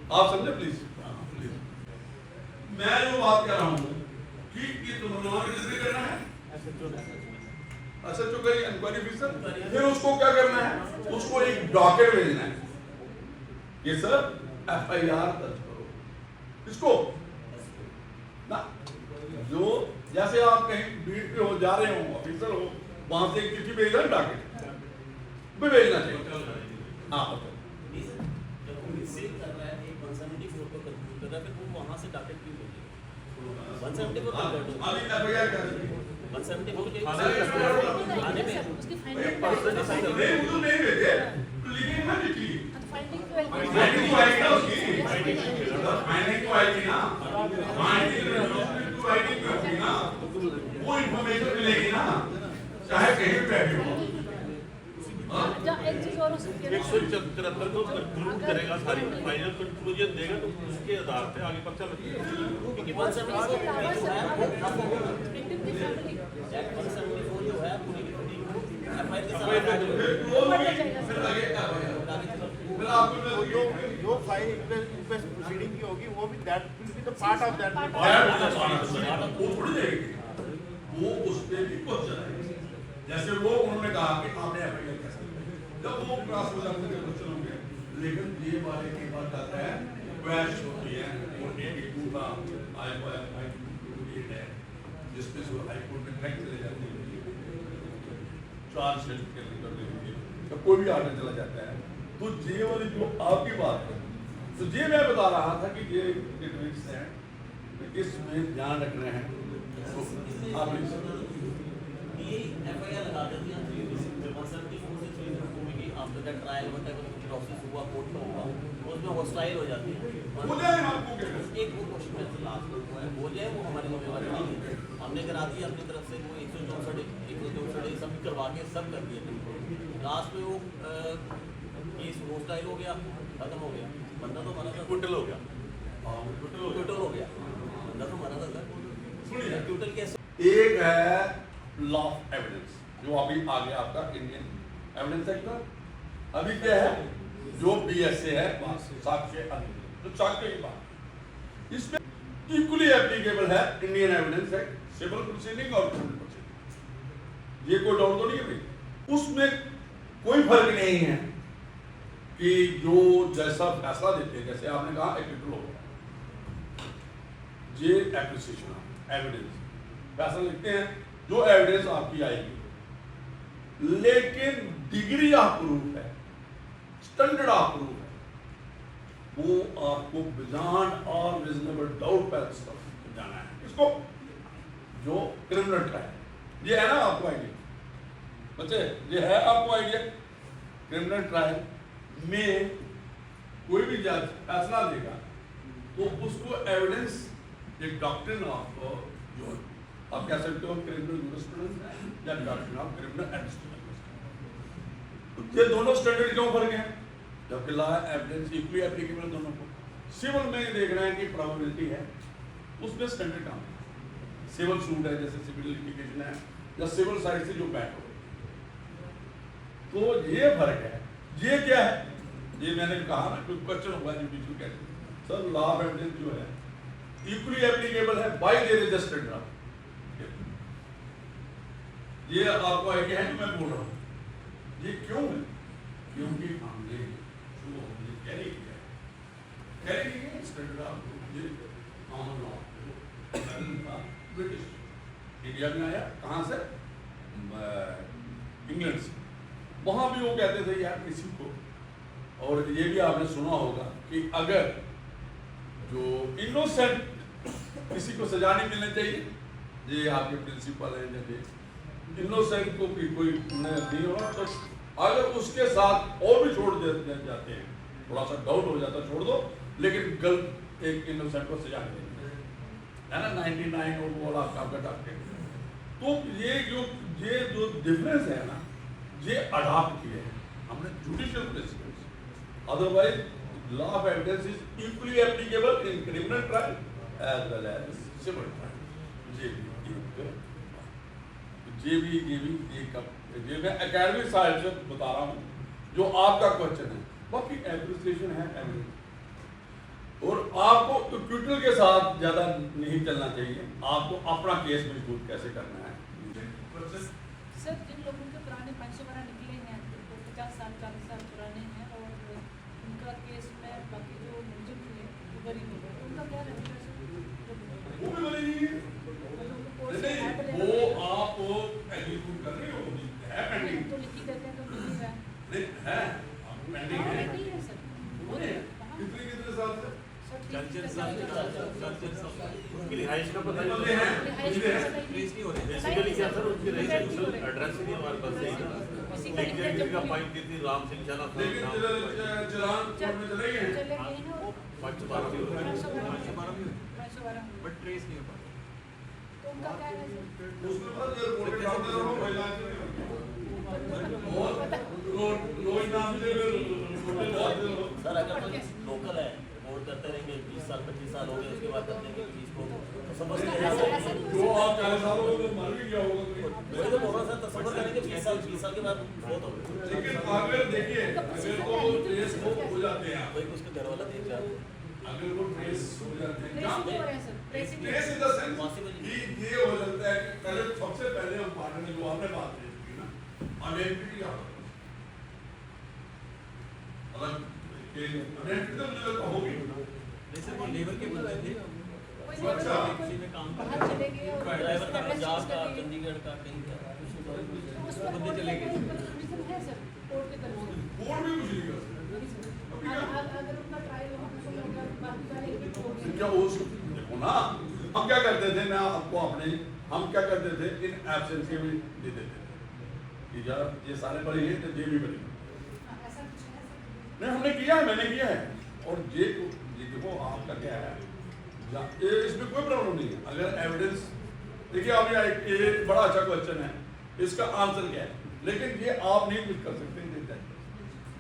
आप समझे प्लीज। मैं जो बात कर रहा हूँ कि तुमने कितने करना है, अच्छा जो करी इंक्वायरी ऑफिसर, फिर उसको क्या करना है, उसको एक डॉक्यूमेंट भेजना है कि सर FIR दर्ज करो इसको ना। जो जैसे आप कहीं भीड़ पे हो, जा रहे हो, ऑफिसर हो, वहां से एक चिट्ठी भेज रहे हैं, डॉक्यूमेंट भी भेजना चाहिए। हाँ वो इंफॉर्मेशन मिलेगी ना, चाहे कहीं पे बैठे हो। एक चीज और हो सकती है, 174 को कंक्लूड करेगा, सारी फाइनल कंक्लूजन देगा, तो उसके आधार पे आगे पर्चा लगेगा। क्योंकि 174 जो है पूरी जो फाइल प्रोसीडिंग की होगी वो भी that will be the part of that, वो उस पे भी पहुंच जाएगा। जैसे वो उन्होंने कहा कि आपने FIR कैसे, जब वो क्रॉस हो जाते हैं क्वेश्चन होंगे, लेकिन ये वाले की बात आता है क्वेश्चन होती है, वो 82 का I-5 है जिसमें जो हाई कोर्ट में ट्रैक चले जाते हैं, चार्ज शीट के अंदर देंगे, तो कोई भी आर्डर चला जाता है। तो ये वाली जो आपकी बात है, तो ये मैं बता रहा था कि ये टेक्निक्स हैं, इसमें ध्यान रख रहे हैं। आप ये FIR लगा देती है 174 से 3 में आफ्टर दैट ट्रायल होता है, कुछ प्रोसेस हुआ कोर्ट में हुआ, उसमें हॉस्टाइल हो जाती है। हो जाए आपको क्या एक वो क्वेश्चन है लास्ट में है, हो जाए वो हमारी जिम्मेवारी नहीं है, हमने करा दी अपनी तरफ से, वो 164 सब करवा के सब कर दिए। लास्ट में वो केस हॉस्टाइल हो गया, खत्म हो गया, बंदा तो मरा था, टोटल हो गया, टोटल हो गया, बंदा तो मरा था सर। टोटल कैसे? एक है लॉ ऑफ एविडेंस, जो अभी आगे आपका इंडियन एविडेंस एक्ट का, अभी क्या है जो BSA है, साक्ष्य अधिनियम, जो साक्ष्य की बात, इसमें इक्वली एप्लीकेबल है Indian evidence act, civil proceeding और क्रिमिनल प्रोसीडिंग। ये कोई डाउट तो नहीं है भाई, उसमें कोई फर्क नहीं है कि जो जैसा फैसला देते हैं, जैसे आपने कहा एक्विटल हो गया, ये एप्रिसिएशन एविडेंस फैसला लिखते हैं, जो एविडेंस आपकी आएगी, लेकिन डिग्री ऑफ प्रूफ है, स्टैंडर्ड ऑफ प्रूफ है, वो आपको बियॉन्ड ऑल रीजनेबल डाउट पर जाना है। इसको जो क्रिमिनल ट्रायल, ये है ना आपको आइडिया बच्चे, ये है आपको आइडिया, क्रिमिनल ट्रायल में कोई भी जज फैसला देगा तो उसको एविडेंस, एक डॉक्ट्रिन ऑफ जो आप कह सकते हो क्रिमिनल जूरिस्प्रूडेंस या डॉक्ट्रिन ऑफ क्रिमिनल एडमिनिस्ट्रेशन, ये दोनों स्टैंडर्ड क्यों फर्क है, जबकि लॉ एविडेंस इक्वली एप्लीकेबल दोनों को। सिविल में देख रहे हैं कि प्रोबेबिलिटी है, उसमें स्टैंडर्ड काम है, सिविल सूट है जैसे सिविल लिटिगेशन है या सिविल साइड से जो बैक हो, तो ये फर्क है। ये क्या है, ये मैंने कहा ना, कोई क्वेश्चन हुआ जुडिशियल कैसे सर, लॉ ऑफ एविडेंस जो है इक्वली एप्लीकेबल है bye there is a standard. ये आपको आइडिया है जो मैं बोल रहा हूँ, ये क्यों है, क्योंकि हमने जो हमने कैरी किया स्टैंडर्ड ऑफ ये कॉमन लॉ ब्रिटिश इंडिया में आया, कहाँ से, इंग्लैंड से, वहाँ भी वो कहते थे यार किसी को, और ये भी आपने सुना होगा कि अगर जो इनोसेंट किसी को सजा नहीं मिलनी चाहिए, ये आपके प्रिंसिपल है, जैसे इनोसेंट को कोई नहीं होगा, तो अगर उसके साथ और भी छोड़ दे जाते हैं, थोड़ा सा डाउट हो जाता है छोड़ दो, लेकिन गलत एक इनोसेंट को सजा नहीं है ना, 99 और वो आपका डॉक्टर। तो ये जो डिफरेंस है ना, ये अडॉप्ट किए हैं हमने judicial principles, otherwise law of evidence is equally applicable in criminal trial as well as civil trial. ये मैं एकेडमिक साइड से बता रहा हूँ जो आपका क्वेश्चन है, बाकी एप्रिसिएशन है एविडेंस। ट्विटर के साथ ज्यादा नहीं चलना चाहिए, आपको अपना केस मजबूत कैसे करना है। सर जिन लोगों के पुराने 512 निकले हैं तो 50 साल 40 साल पुराने हैं और उनका केस में बाकी जो मुलजिम थे वो बरी हो गए, उनका क्या रहेगा सर? वो भी बड़ी नहीं है, नहीं वो आप एग्जीक्यूट कर रहे हो, है पेंडिंग तो लिखी देते हैं तो मिल ही रहा है। नहीं है, पेंडिंग है, नहीं है सर, कितने साल से उनकी रिहाइश का पता बंदे नहीं हैं, बेसिकली क्या सर, उनकी रेजिडेंशियल एड्रेस ही नहीं हमारे पास है। लेकिन का फाइन की थी राम सिंह चाना था, लेकिन चलान कोर्ट में चले गए हैं। चले गए हैं और 512 भी हो रहे हैं। 512 बट ट्रेस नहीं हो पाता। तो उनका क्या है सर? उसके बाद ये रिपोर्ट डालते रहो, महिला और रोज नाम से रिपोर्ट डालते रहो। सर अगर तो लोकल है रिपोर्ट करते रहेंगे 20 साल 25 साल हो गए उसके बाद कर देंगे कि इसको तसव्वुर ऐसा करेंगे। ऐसा नहीं जो हो आप सकता। 40 साल हो गए तो मर भी गया होगा कोई। वही तो बोल रहा हूँ सर, तसव्वुर करेंगे 20 साल के बाद बहुत हो गए। लेकिन अगर देखिए अगर तो ट्रेस हो जाते हैं, वही उसके घर वाला देख रहा है। अगर वो ट्रेस हो जाते हैं, ट्रेसिंग हो रहे हैं sir, tracing trace in the sense कि ये हो जाता है कि पहले सबसे पहले हम पार्टी ने जो आपने बात की ना अनएंटिटी का अलग के अनएंटिटी तो मुझे लगता होगी। जैसे वो लेबर के बंदे थे, कोई अच्छा। किसी में काम कर बाहर चले गए और ड्राइवर का एड्रेस पंजाब चेंज का कर दिए। चंडीगढ़ का कहीं का तो उस पर बंदे कोर्ट चले का गए। कोई प्रोविजन है सर कोर्ट की तरफ से? कोर्ट भी कुछ नहीं कर सकता। अभी क्या अगर उनका ट्रायल वहाँ पे कोई होगा, बाकी वाले एक हो गए। क्या उस देखो ना हम क्या करते थे, मैं आपको अपने हम क्या करते थे इन एब्सेंस के भी दे देते थे कि यार ये सारे बड़े हैं तो ये भी बड़े हैं। ऐसा कुछ है सर? नहीं हमने किया है, मैंने किया है। और ये देखो आपका क्या है, ये इसमें कोई प्रॉब्लम नहीं है अगर एविडेंस। देखिए आप ये बड़ा अच्छा क्वेश्चन है, इसका आंसर क्या है, लेकिन ये आप नहीं कुछ कर सकते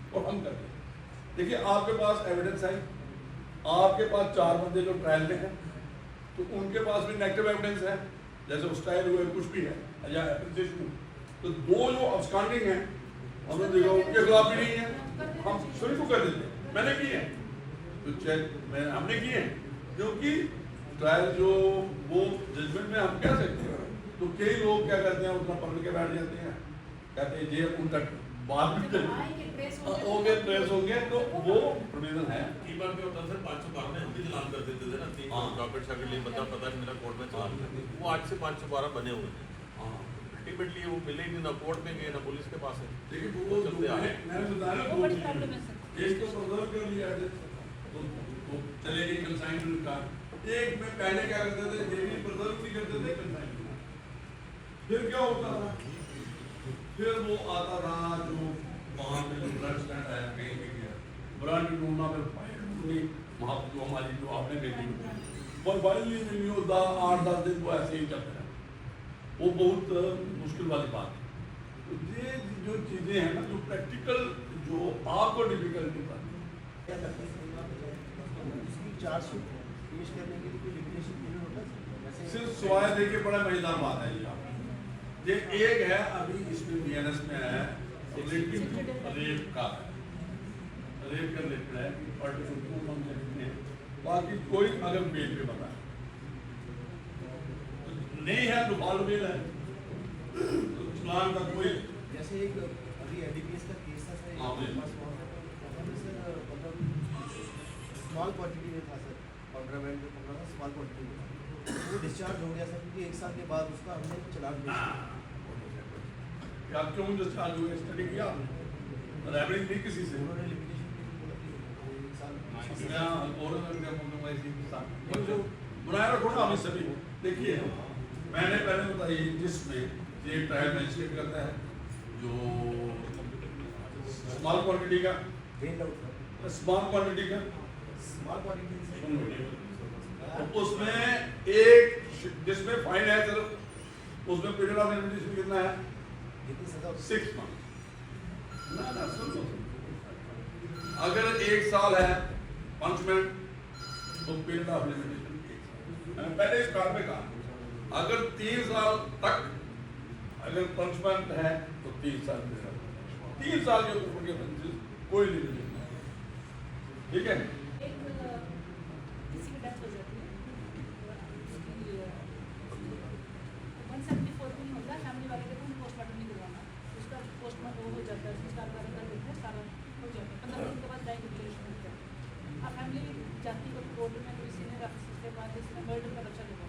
और हम करते हैं। देखिए आपके पास एविडेंस है, आपके पास 4 बंदे जो ट्रायल में हैं तो उनके पास भी नेगेटिव एविडेंस है, जैसे उस ट्रायल हुए कुछ भी है या एप्लीकेशन, तो 2 जो आउटस्टैंडिंग हैं हमने देखा उनके खिलाफ भी नहीं है, हम शुरू को कर देते हैं। मैंने किए हैं तो चेक मैं हमने किए हैं क्योंकि ट्रायल जो वो जजमेंट में हम कह सकते हैं। तो कई लोग क्या करते हैं उतना पकड़ के बैठ जाते हैं, कहते हैं ये उनका बात भी कर आएंगे, ट्रेस हो गए ट्रेस हो गए, तो वो प्रोविजन है। कई बार क्या होता है सर 512 में हम भी चलान कर देते थे ना, 3 हाँ। डॉक्टर शाह के लिए बता पता नहीं मेरा कोर्ट में चलान कर दिया। वो आज से 512 बने हुए हैं। हाँ। अल्टीमेटली वो मिले ही नहीं, ना कोर्ट में गए ना पुलिस के पास है। देखिए वो चलते आ रहे हैं। मैंने बताया ना वो बड़ी 2 प्रॉब्लम है चीजें। सर। एक तो प्रिजर्व कर लिया है तो चले गए कंसाइनमेंट का। एक में पहले क्या करते थे, ये भी प्रिजर्व नहीं करते थे कंसाइनमेंट। फिर क्या होता था, फिर वो आता था जो वहाँ पे जो ब्लड स्टैंड आया कहीं भी गया ब्रांड ढूंढना, फिर फाइल ढूंढनी वहाँ पे जो हमारी जो आपने भेजी और फाइल नहीं मिली हो 8-10 दिन वो ऐसे ही चलते रहे। वो बहुत मुश्किल वाली बात है। तो ये जो चीज़ें हैं ना जो प्रैक्टिकल जो आपको डिफिकल्टी पाती उसकी चार्जशीट पेश करने के लिए कोई लिमिटेशन पीरियड होता है? वैसे सिर्फ सवाल देखिए बड़ा मजेदार बात है ये एक है अभी इसमें बीएनएस में है रेप का रिलेटेड है कि पार्टिसिपेंट हम देखते हैं, बाकी कोई अगर बेल पे बता नहीं है तो फॉल बेल है तो चलान का कोई जैसे एक अभी एडीपीएस का केस था सर, हाँ, एक जी। पास हुआ था सर, मतलब स्मॉल क्वांटिटी में था सर, कॉन्ट्राबैंड में पकड़ा था स्मॉल क्वांटिटी में था। वो डिस्चार्ज हो गया सर क्योंकि 1 साल के बाद उसका हमने चलान भेज दिया। क्या क्यों डिस्चार्ज हुए, स्टडी किया रैबिंग नहीं किसी से उन्होंने लिमिटेशन पीरियड बोला कि 1 साल। बनाए रखो ना हमें सभी। देखिए मैंने पहले बताइए जिसमें ये ट्रायल मैजिस्ट्रेट करता है जो स्मॉल क्वांटिटी का बेल आउट था स्मॉल क्वांटिटी का स्मॉल क्वांटिटी तो उसमें एक जिसमें फाइन है सिर्फ उसमें पीरियड ऑफ लिमिटेशन कितना है जितनी सजा 6 मंथ। ना सुनो, अगर 1 साल है पनिशमेंट तो पीरियड ऑफ लिमिटेशन 1 साल। मैंने पहले इस कार में कहा अगर 3 साल तक अगर पनिशमेंट है तो 3 साल 3 साल के ऊपर के कोई लिमिटेशन नहीं, ठीक है। एक किसी की डेथ जाती है कोर्ट में, तो किसी ने उसके बाद इसने मर्डर का बच्चा लगा,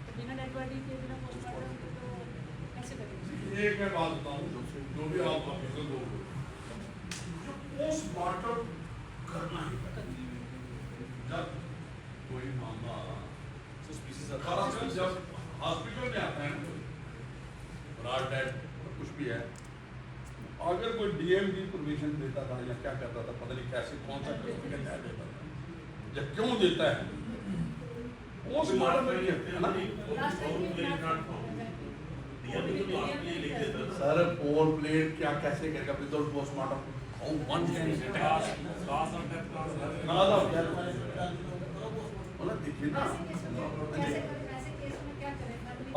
तो बिना डेड बॉडी के बिना पोस्टमार्टम के तो कैसे करेंगे? एक मैं बात बताऊं, जो भी आप ऑफिसर लोग हो, जो पोस्टमार्टम करना ही करना। जब कोई मामला जब हॉस्पिटल में आता है ब्लड डेड कुछ भी है, अगर कोई डीएम की परमिशन देता था या क्या कहता था, पता नहीं कैसे कौन सा सर्टिफिकेट देता था या क्यों देता है, पोस्टमार्टम में कहते हैं ना सर, पोल प्लेट क्या कैसे करेगा without postmortem? How one can मतलब देखिए ना,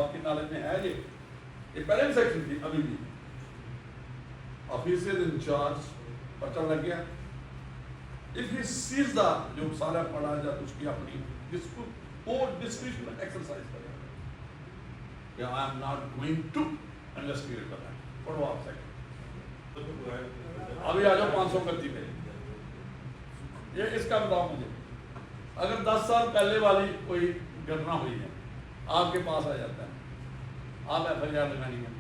आपकी नॉलेज में है ये पहले भी सेक्शन थी, अभी भी ऑफिसर इंचार्ज पता लग गया, इफ ही सीज द जो सारा पढ़ा जा उसकी अपनी डिस्क्रिप्शन एक्सरसाइज करेगा कि I am not going to investigate करना है, पढ़ो आप सेकंड। अभी आ जाओ 531 पे, ये इसका बताओ मुझे, अगर 10 साल पहले वाली कोई घटना हुई है, आपके पास आ जाता है, आप FIR लगानी है,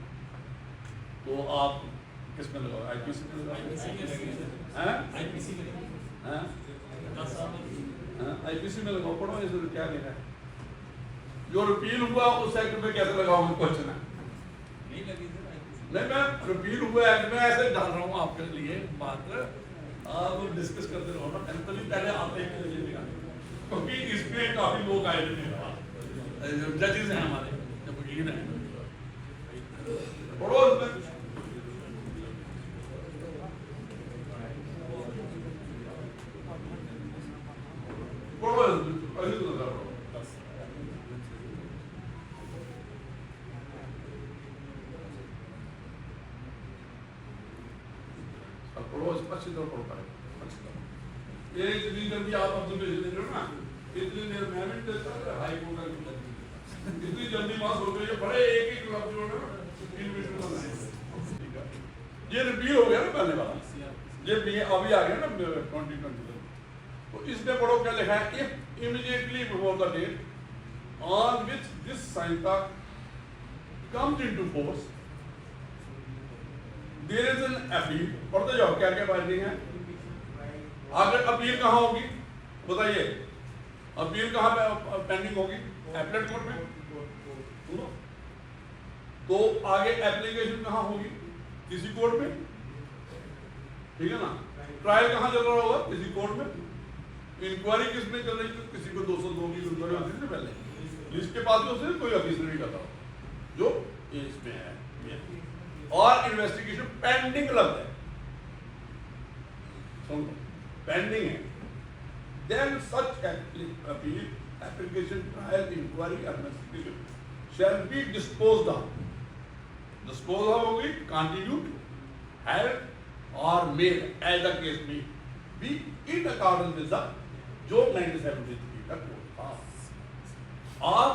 तो आप किस में लगाओ? IPC में लगाओ, IPC में लगाओ, पढ़ो इसमें क्या लिखा है, जो रिपील हुआ उस एक्ट में कैसे लगाओ, क्वेश्चन है। नहीं लगी सर IPC। नहीं, मैं रिपील हुआ एक्ट में ऐसे डाल रहा हूँ आपके लिए बात, आप डिस्कस करते रहो ना, पहले आप क्योंकि इसमें काफी लोग आए थे, जजेस हैं हमारे, जब वकील हैं, पढ़ो इसमें। पढ़ो ऐसे तो लगा पढ़ो, पढ़ो अच्छी तरह पढ़ो पाए, अच्छी तरह। ये जितनी जल्दी आप ऑब्जर्वेशन दे रहे हो ना, इतनी देर में भी देता हाई कोर्ट का इतनी जल्दी पास हो गई है, बड़े एक ही क्लब जो है ये रिपील हो गया ना पहले वाला, ये अभी आ गया ना 2020, तो इसमें पढ़ो क्या लिखा है, if immediately before the date on which this Sanhita comes into force there is an appeal, पढ़ते जाओ क्या क्या बातें हैं। अगर अपील कहाँ होगी बताइए, अपील कहाँ पेंडिंग होगी? एपलेट कोर्ट में, तो आगे एप्लीकेशन कहाँ होगी? किसी कोर्ट में, ठीक है ना। ट्रायल कहाँ चल रहा होगा? किसी कोर्ट में। इंक्वायरी किसमें चल रही है? किसी को 202 की इंक्वायरी होती थी पहले, जिसके पास में उसे कोई ऑफिसर नहीं करता जो इसमें है, और इन्वेस्टिगेशन पेंडिंग लग है, सुन पेंडिंग है, then such appeal, application, trial, inquiry, investigation shall be disposed of. Disposed of होगी, continued, held or made as the case may be in accordance with the जो 1973 का कोड था, और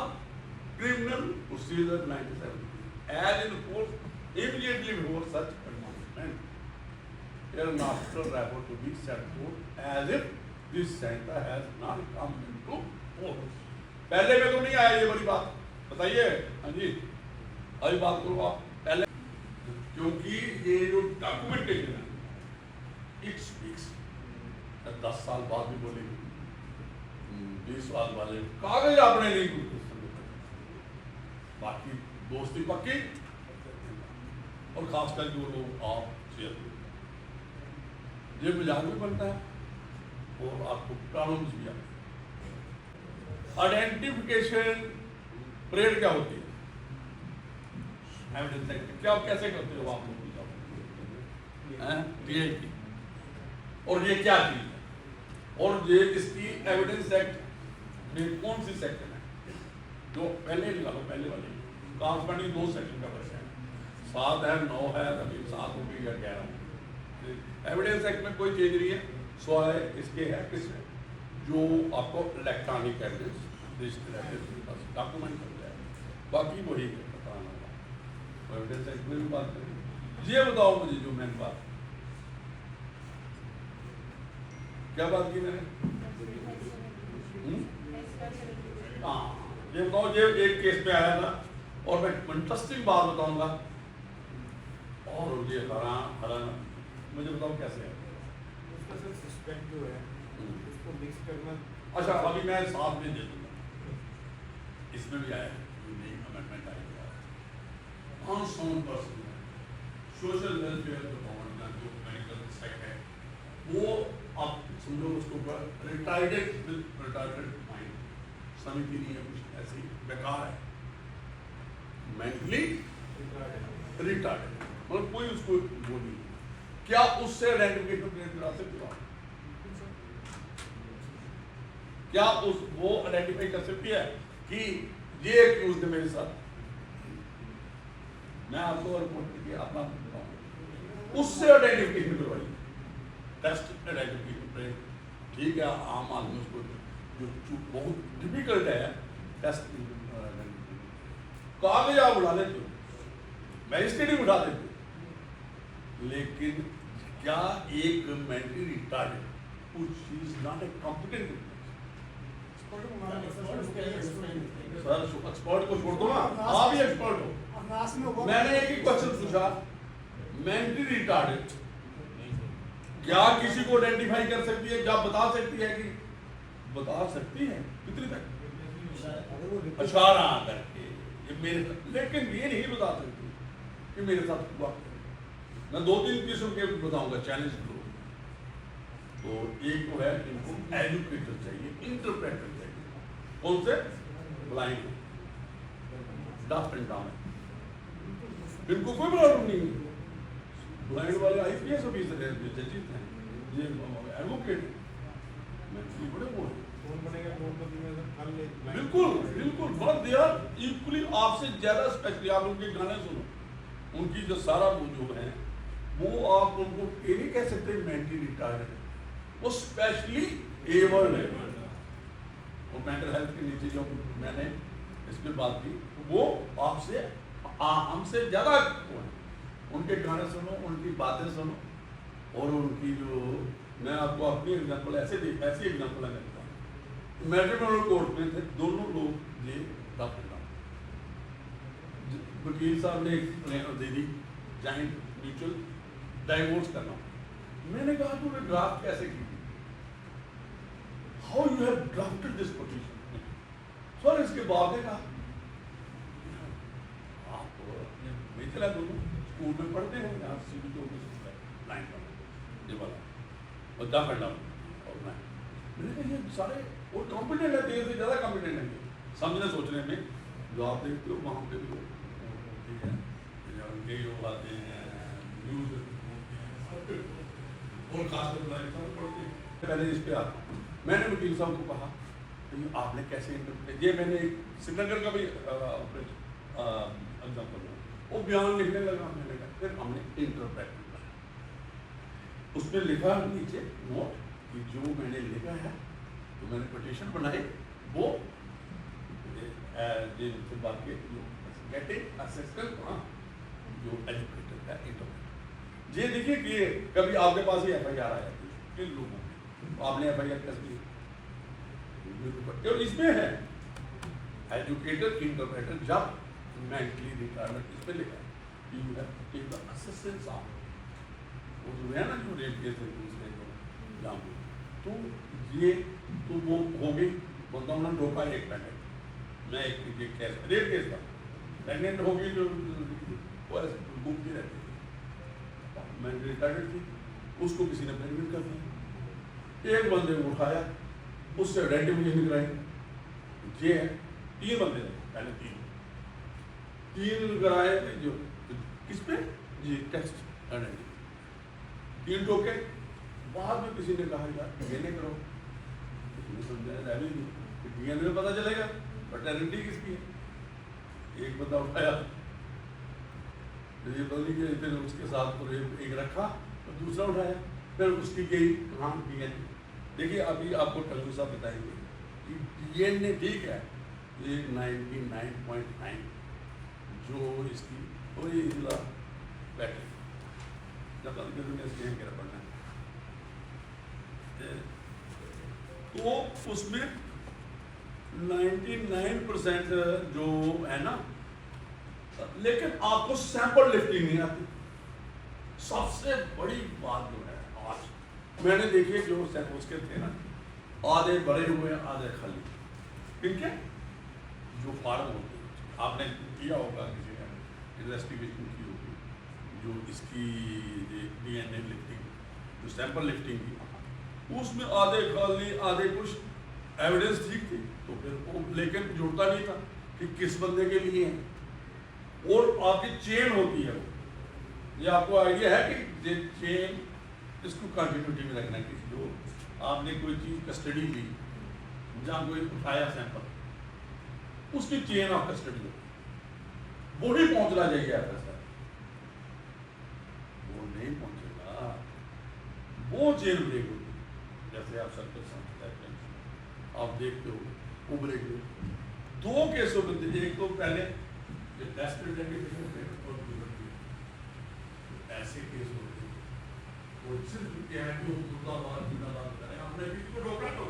criminal procedure 1973 as in force immediately before such announcement, hereafter refer to be set forth as if this Samhita has not come into force। पहले में तो नहीं आया ये बड़ी बात, बताइए। हाँ जी, अभी बात करो आप पहले, क्योंकि ये जो डॉक्यूमेंटेशन है इट स्पीक्स, 10 साल बाद भी बोलेंगे, 20 साल वाले कागज आपने नहीं कुछ, बाकी दोस्ती पक्की, और खासकर जो लोग आप शेयर, ये मजाक भी बनता है और आपको प्रॉब्लम्स भी आते हैं। आइडेंटिफिकेशन परेड क्या होती है? एविडेंस एक्ट क्या कैसे करते हो आप लोग? टीआईटी, और ये क्या चीज है, और ये इसकी एविडेंस एक्ट में कौन सी सेक्शन है? जो पहले निकालो, पहले वाले कॉरस्पॉन्डिंग 2 सेक्शन का वर्ष है, 7 है, 9 है, अभी 7 हो गई या 11। एविडेंस एक्ट में कोई चेंज नहीं है, सवाल है इसके है किसमें, जो आपको इलेक्ट्रॉनिक एविडेंस डॉक्यूमेंट कर जाए, बाकी वही बताना होगा। एविडेंस एक्ट में भी बात करेंगे। ये बताओ मुझे जो मैंने बात, क्या बात की मैंने? ये बताओ, ये एक केस पे आया था और मैं इंटरेस्टिंग बात बताऊंगा, और ये हरा मुझे बताओ कैसे है। उसका सर सस्पेक्ट जो है उसको मिक्स करना। अच्छा, अभी मैं साथ में दे दूंगा, इसमें भी आया अमेंडमेंट आएगा। अनसाउंड पर्सन है, सोशल वेलफेयर डिपार्टमेंट का जो मेडिकल सेक्टर है, वो आप समझो उसको रिटायर्ड विद रिटायर्ड माइंड, समिति नहीं है, कुछ ऐसी बेकार है, मेंटली रिटायर्ड, मतलब कोई उसको वो नहीं, क्या उससे आइडेंटिफिकेशन क्रिएट करा सकते हो? क्या उस वो आइडेंटिफाई कर सकती है कि ये एक्यूज है मेरे साथ? मैं आपको रिपोर्ट करके अपना बताऊंगा, उससे आइडेंटिफिकेशन करवाइए, टेस्ट आइडेंटिफिकेशन, ठीक है, आम आदमी उसको जो बहुत डिफिकल्ट है टेस्ट, कागज आप उड़ा लेते हो, मैजिस्ट्रेट भी उठा देते हो, लेकिन क्या एक mentally retarded which is not a competent sir, expert को छोड़ दो ना, आप ही एक्सपर्ट हो। मैंने एक ही क्वेश्चन पूछा, मेंटली रिटार्डेड क्या किसी को आइडेंटिफाई कर सकती है, क्या बता सकती है कि बता सकती है कितनी तक इशारा करके ये मेरे, लेकिन ये नहीं बता सकती कि मेरे साथ हुआ। मैं 2-3 किस्म के बताऊंगा चैलेंज को। तो एक तो है इनको एजुकेटर चाहिए, इंटरप्रेटर चाहिए, कौन से? ब्लाइंड, डफ एंड डम, इनको कोई प्रॉब्लम नहीं है, ब्लाइंड वाले आईपीएस ऑफिसर हैं, जजेस हैं, ये एडवोकेट, मैं बड़े वो हैं, कौन बनेगा करोड़पति में सर कल ले बिल्कुल बिल्कुल, बट दे आर इक्वली आपसे ज्यादा स्पेशली। आप उनके गाने सुनो, उनकी जो सारा वो जो है वो आप उनको ये नहीं कह सकते मेंटली रिटायर्ड है, वो स्पेशली एबल्ड है। वो मेंटल हेल्थ के नीचे जो मैंने इस पर बात की, वो आपसे हमसे ज्यादा वो है। उनके गाने सुनो, उनकी बातें सुनो, और उनकी जो, मैं आपको अपनी एग्जाम्पल ऐसी एग्जाम्पल है देता हूँ। मैट्रिमोनियल कोर्ट में थे दोनों लोग, ये वकील साहब ने एक प्लेन दे दी, जॉइंट म्यूचुअल डाइवोर्स करना। मैंने कहा तूने ड्राफ्ट कैसे की? How you have drafted this petition? Sir इसके बाद ने कहा आप नहीं चला, दोनों स्कूल में पढ़ते हैं, यहाँ सीबी जो लाइन पर ये वाला और दा करना, और मैंने कहा ये सारे वो कॉम्पिटेंट है, देर से ज़्यादा कॉम्पिटेंट है समझने सोचने में। जो आप देखते हो वहाँ पे भी लोग उनके लोग आते हैं, न्यूज़ और खासकर पढ़ते हैं। पहले इस पे आता हूँ, मैंने वकील साहब को कहा तो ये आपने कैसे इंटरप्रेट, ये मैंने श्रीनगर का भी एग्जाम्पल वो बयान लिखने लगा, मैंने कहा फिर हमने इंटरप्रेट किया, उसमें लिखा नीचे नोट कि जो मैंने लिखा है, तो मैंने पिटीशन बनाई, वो बात के गेटिंग असिस्टेंट जो एजुकेटेड है इंटरप्रेट। ये देखिए कि कभी आपके पास ही FIR आया किन लोगों को, आपने FIR कैसे की, और इसमें है एजुकेटेड इंटरप्रेटर जब मेंटली रिटायर्ड, इस पे लिखा है you have to take the assistance of, वो जो है ना जो रेप केस है दूसरे जो जाम, तो ये तो वो हो गई, बंदा उन्होंने रोका एक पैकेट, मैं एक केस रेप केस था, प्रेगनेंट हो गई, जो वो ऐसे घूमती रहती थी, मैं रिटायर्ड थी, उसको किसी ने प्रेगनेंट कर दिया, एक बंदे को उठाया, उससे आइडेंटिफिकेशन कराई, ये है 3 बंदे थे, पहले 3 कराए थे, जो किस पे जी टेस्ट आइडेंटिटी, 3 टोके, बाद में किसी ने कहा यार DNA करो, समझाया DNA में पता चलेगा पैटर्निटी किसकी है। एक बंदा उठाया, ये बंदी के फिर उसके साथ तो एक रखा, और दूसरा उठाया, फिर उसकी गई हाँ DNA। देखिए अभी आपको टंगू साहब बताएंगे कि DNA ठीक है, ये 99.9 जो इसकी वही इसका बैटरी जब तक स्कैन कर पड़ना है, तो उसमें 99% जो है ना, लेकिन आपको सैंपल लिफ्टिंग नहीं आती। सबसे बड़ी बात जो है आज मैंने देखी, जो उसके थे ना, आधे भरे हुए आधे खाली, ठीक है। जो फार्म होते हैं, आपने किया होगा, किसी ने इन्वेस्टिगेशन की होगी, जो इसकी DNA लिफ्टिंग, जो सैंपल लिफ्टिंग की, उसमें आधे खाली आधे कुछ, एविडेंस ठीक थी तो फिर वो, लेकिन जुड़ता नहीं था कि किस बंदे के लिए है। और आपकी चेन होती है वो, ये आपको आइडिया है कि चेन, इसको कंटिन्यूटी में रखना है। जो आपने कोई चीज़ कस्टडी ली, जहाँ कोई उठाया सैंपल, उसकी चेन ऑफ कस्टडी हो, वो ही पहुंचना चाहिए आपका सर, वो नहीं पहुंचेगा, वो चेन ब्रेक होती है। जैसे आप सर्कल समझते हैं, आप देखते हो वो ब्रेक हुई। दो केसों में, एक तो पहले टेस्ट ऐसे केस होते हैं, वो सिर्फ क्या है कि वो मुर्दाबाद जिंदाबाद करें, हमने किसी को रोका तो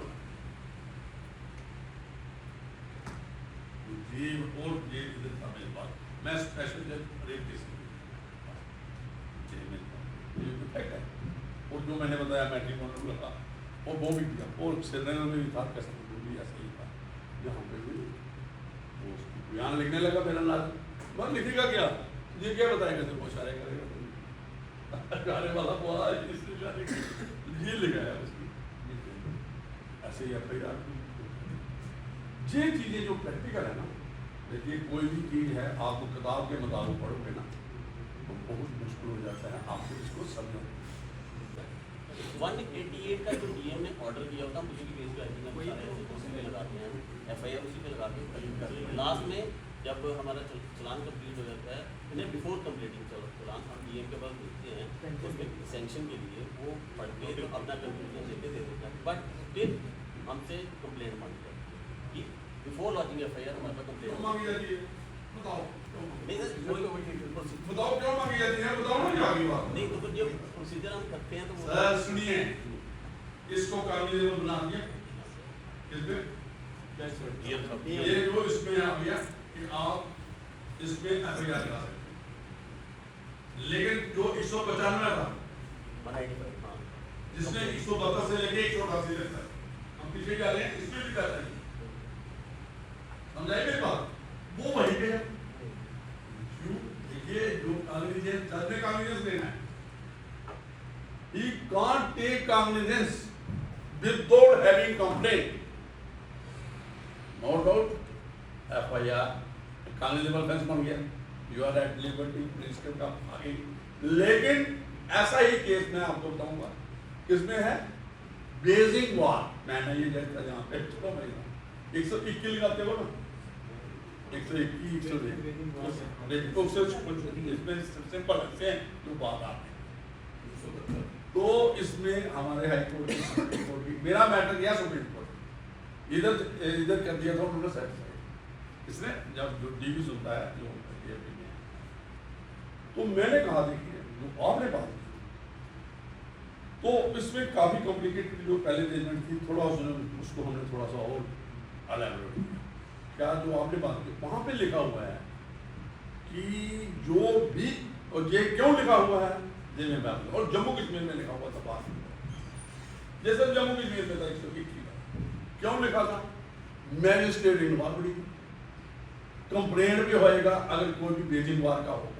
ये और ये इधर था मेरे पास, मैं स्पेशल जज रेप केस ये फैक्ट है। और जो मैंने बताया मैट्रिमोनियल का, और वो भी किया, और श्रीनगर में भी था, कैसे वो भी ऐसा ही था, यहाँ पे भी वो बयान लिखने लगा मेरा नाम, मैं लिखेगा क्या, ये क्या बताएगा, जब पहुँचाया करेगा गाने वाला बोला ये लिखा है उसकी, ऐसे ही FIR। ये चीज़ें जो प्रैक्टिकल है ना, देखिए कोई भी चीज़ है, आपको किताब के मुताबिक पढ़ोगे ना तो बहुत मुश्किल हो जाता है आपको इसको समझना। 188 का जो DM ने ऑर्डर किया होता, मुझे भी केस का उसी पे लगाते हैं, FIR उसी पे लगाते हैं। लास्ट में जब हमारा चलान कंप्लीट हो जाता है, इन्हें बिफोर कंप्लीटिंग चलान हम DM के पास भेजते हैं, उसमें सेंक्शन के लिए वो पढ़ के तो अपना कंक्लूजन लेके दे देता है, बट फिर हमसे कंप्लेंट मांगते हैं कि बिफोर लॉन्चिंग FIR हमारे पास कंप्लेंट मांगी जाती है, बताओ नहीं सर, बताओ क्यों मांगी जाती है, बताओ ना क्या बात नहीं तो फिर जो प्रोसीजर हम करते हैं तो वो सर सुनिए, इसको कानूनी जरूर बना दिया, इसमें ये जो इसमें आ गया कि आप इसमें FIR लगा सकते हैं, लेकिन जो 195 था, 185, हाँ, जिसने 172 से लेके 188 तक हम पीछे जा रहे हैं, इसमें भी कर रहे हैं, समझाइए मेरी बात, वो वहीं पे है। देखिए जो कॉग्निजेंस, जज ने कॉग्निजेंस देना है, he can't take cognizance without having complaint, no doubt FIR cognizable offense बन गया, you are at liberty, principle का आगे। लेकिन ऐसा ही केस मैं आपको बताऊंगा, किसमें है बेजिंग वार, मैंने ये जैसा जहाँ पे छोड़ो महीना 121 लगाते हो ना, 121 इसमें सिंपल है जो बात आती है। तो इसमें हमारे हाई कोर्ट की मेरा मैटर गया सुप्रीम कोर्ट, इधर कर दिया था उन्होंने सेटिस्फाइड, इसने जब जो DB सुनता है जो तो मैंने कहा देखिए जो आपने बात की, तो इसमें काफी कॉम्प्लिकेटेड जो पहले जजमेंट थी, थोड़ा उसको हमने थोड़ा सा और एलैबोरेट किया। क्या जो आपने बात की वहां पे लिखा हुआ है कि जो भी, और ये क्यों लिखा हुआ है ये मैं बात, और जम्मू कश्मीर में लिखा हुआ था बात, जैसे जम्मू कश्मीर में था 121 क्यों लिखा था, मैजिस्ट्रेट इन्वॉल्व हुई, कंप्लेंट भी होएगा अगर कोई भी बेजिंग वार का होगा,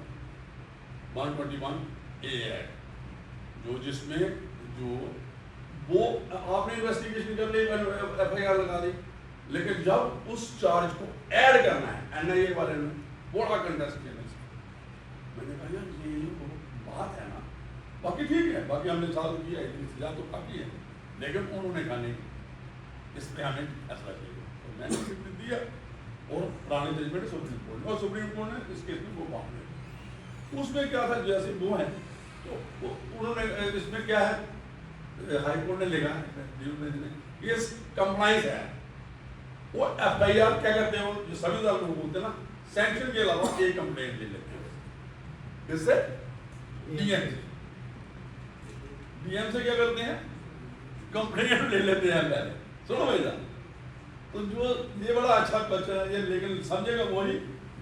121A एक्ट जो जिसमें जो वो आपने इन्वेस्टिगेशन कर ली, FIR लगा दी, लेकिन जब उस चार्ज को ऐड करना है NIA वाले ने बड़ा कंटेस्ट किया, मैंने कहा यार ये बात है ना, बाकी ठीक है, बाकी हमने साल किया है, सजा तो काफी है, लेकिन उन्होंने कहा नहीं इस पे हमें फैसला किया, तो मैंने स्वीकृति दिया और पुराने जजमेंट सुप्रीम कोर्ट, और सुप्रीम कोर्ट ने इस केस में वो मामले उसमें क्या था, जैसे वो है तो उन्होंने इसमें क्या है हाई कोर्ट ने लिखा ये कंप्लाइंस है, वो FIR क्या करते हैं, जो संविधान लोग बोलते हैं ना, सैंक्शन के अलावा एक कंप्लेंट ले लेते हैं, किससे DM से क्या करते हैं, कंप्लेंट ले लेते हैं पहले, सुनो भैया तो जो ये बड़ा अच्छा क्वेश्चन है ये, लेकिन समझेगा वही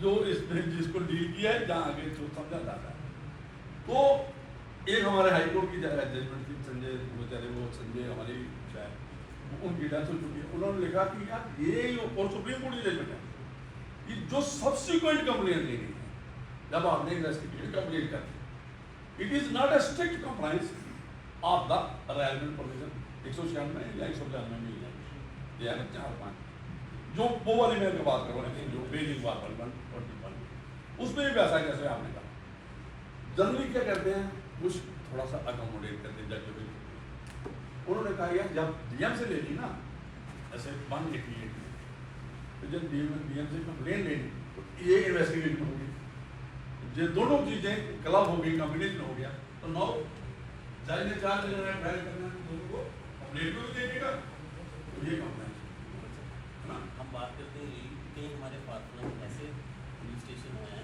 जो इसने जिसको डील किया है, जहाँ आगे जो समझा जाता है। तो एक हमारे हाईकोर्ट की जजमेंट थी, संजय बेचारे वो संजय हमारी शायद उनकी डेथ हो चुकी है, उन्होंने लिखा कि यार ये और सुप्रीम कोर्ट की जजमेंट है कि जो सब्सिक्वेंट कंप्लेंट लेनी है जब आपने इन्वेस्टिगेट कंप्लीट कर दी, it is not a strict compliance of the arrangement provision 196 या 195 मिल जाएगी, ये है 4-5 जो वो वाली मैं बात कर रहा हूँ, जो पेजिंग बात 141 उसमें भी वैसा कैसे आपने कहा। जनरली क्या करते हैं, कुछ थोड़ा सा अकोमोडेट करते हैं जज को। उन्होंने कहा यार जब डीएम से लेनी ना, ऐसे 188 तो जब डीएम से कंप्लेन लेनी तो ये इन्वेस्टिगेशन होगी, ये दोनों चीजें क्लब हो गई, कॉम्बिनेशन हो गया, तो नौ जज ने 4 दिन में ट्रायल करना है, दोनों को कंप्लेन को देखेगा, तो ये कंप्लेन है ना। हम बात करते हैं कि कई हमारे पार्टनर ऐसे पुलिस स्टेशन हैं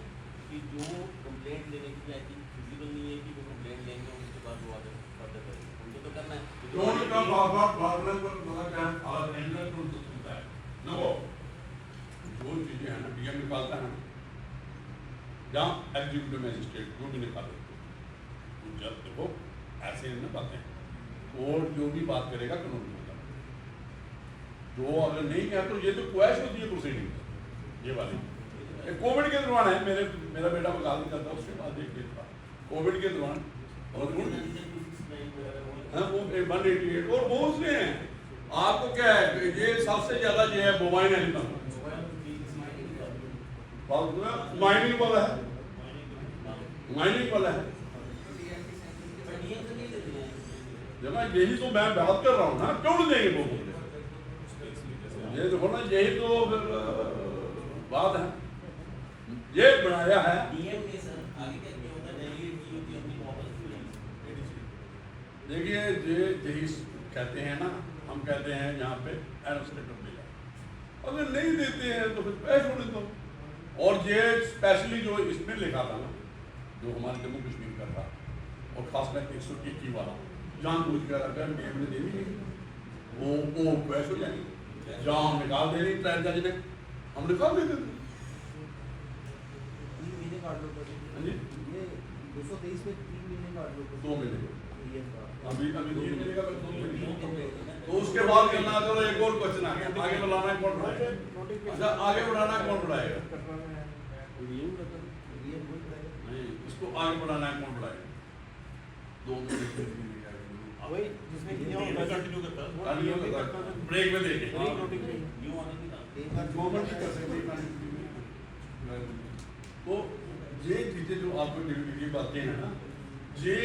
कि जो कंप्लेंट लेने की आई थिंक फिजिबल नहीं है कि वो कंप्लेंट लेंगे और उसके बाद वो आगे फर्दर करेंगे, उनको तो करना है। दोनों का बाबा प्रॉब्लम को मतलब क्या है, और एंडर टू होता है ना, वो जो चीजें हैं ना डीएम निकालता है जहाँ एग्जीक्यूटिव मैजिस्ट्रेट जो भी निकाले, तो जब देखो ऐसे न बातें और जो भी बात करेगा कानून होगा, जो अगर नहीं किया तो ये तो क्वैश होती है प्रोसीडिंग ये वाली। कोविड के दौरान है, मेरा बेटा वकालत करता है, उसके बाद एक था कोविड के दौरान और हाँ वो 188 और बहुत से हैं। आपको क्या है, ये सबसे ज्यादा जो है बोवाइन है, माइनिंग वाला है, माइनिंग वाला है। जब यही तो मैं बात कर रहा हूँ ना, क्यों नहीं देंगे वो, ये देखो ना, यही तो बात है, ये बनाया है। देखिए यही कहते हैं ना, हम कहते हैं यहाँ पे एडमिनिस्ट्रेटिव मिला, अगर नहीं देते हैं तो फिर पैसे छोड़ दो। और ये स्पेशली जो इसमें लिखा था ना, जो हमारे जम्मू कश्मीर का था, और खासकर 121 वाला जानबूझ कर अगर डीएम ने देनी नहीं वो पैसे हो जाएंगे, जहाँ हम निकाल दे रही ट्रायल जज ने, हम निकाल देते थे। 3 महीने काट लो ये 223 में 3 महीने काट लो, 2 महीने अभी 3 महीने का 2 महीने, तो उसके बाद करना करो। एक और क्वेश्चन आ गया, आगे बढ़ाना कौन बढ़ाएगा? अच्छा आगे बढ़ाना कौन बढ़ाएगा? नहीं, इसको आगे बढ़ाना है कौन बढ़ाएगा? 2 महीने वही जिसमें कंटिन्यू करता है, ब्रेक में देखें गवर्नमेंट कर सकते तो ये चीजें जो आपको डिविडेंड बातें हैं ना, ये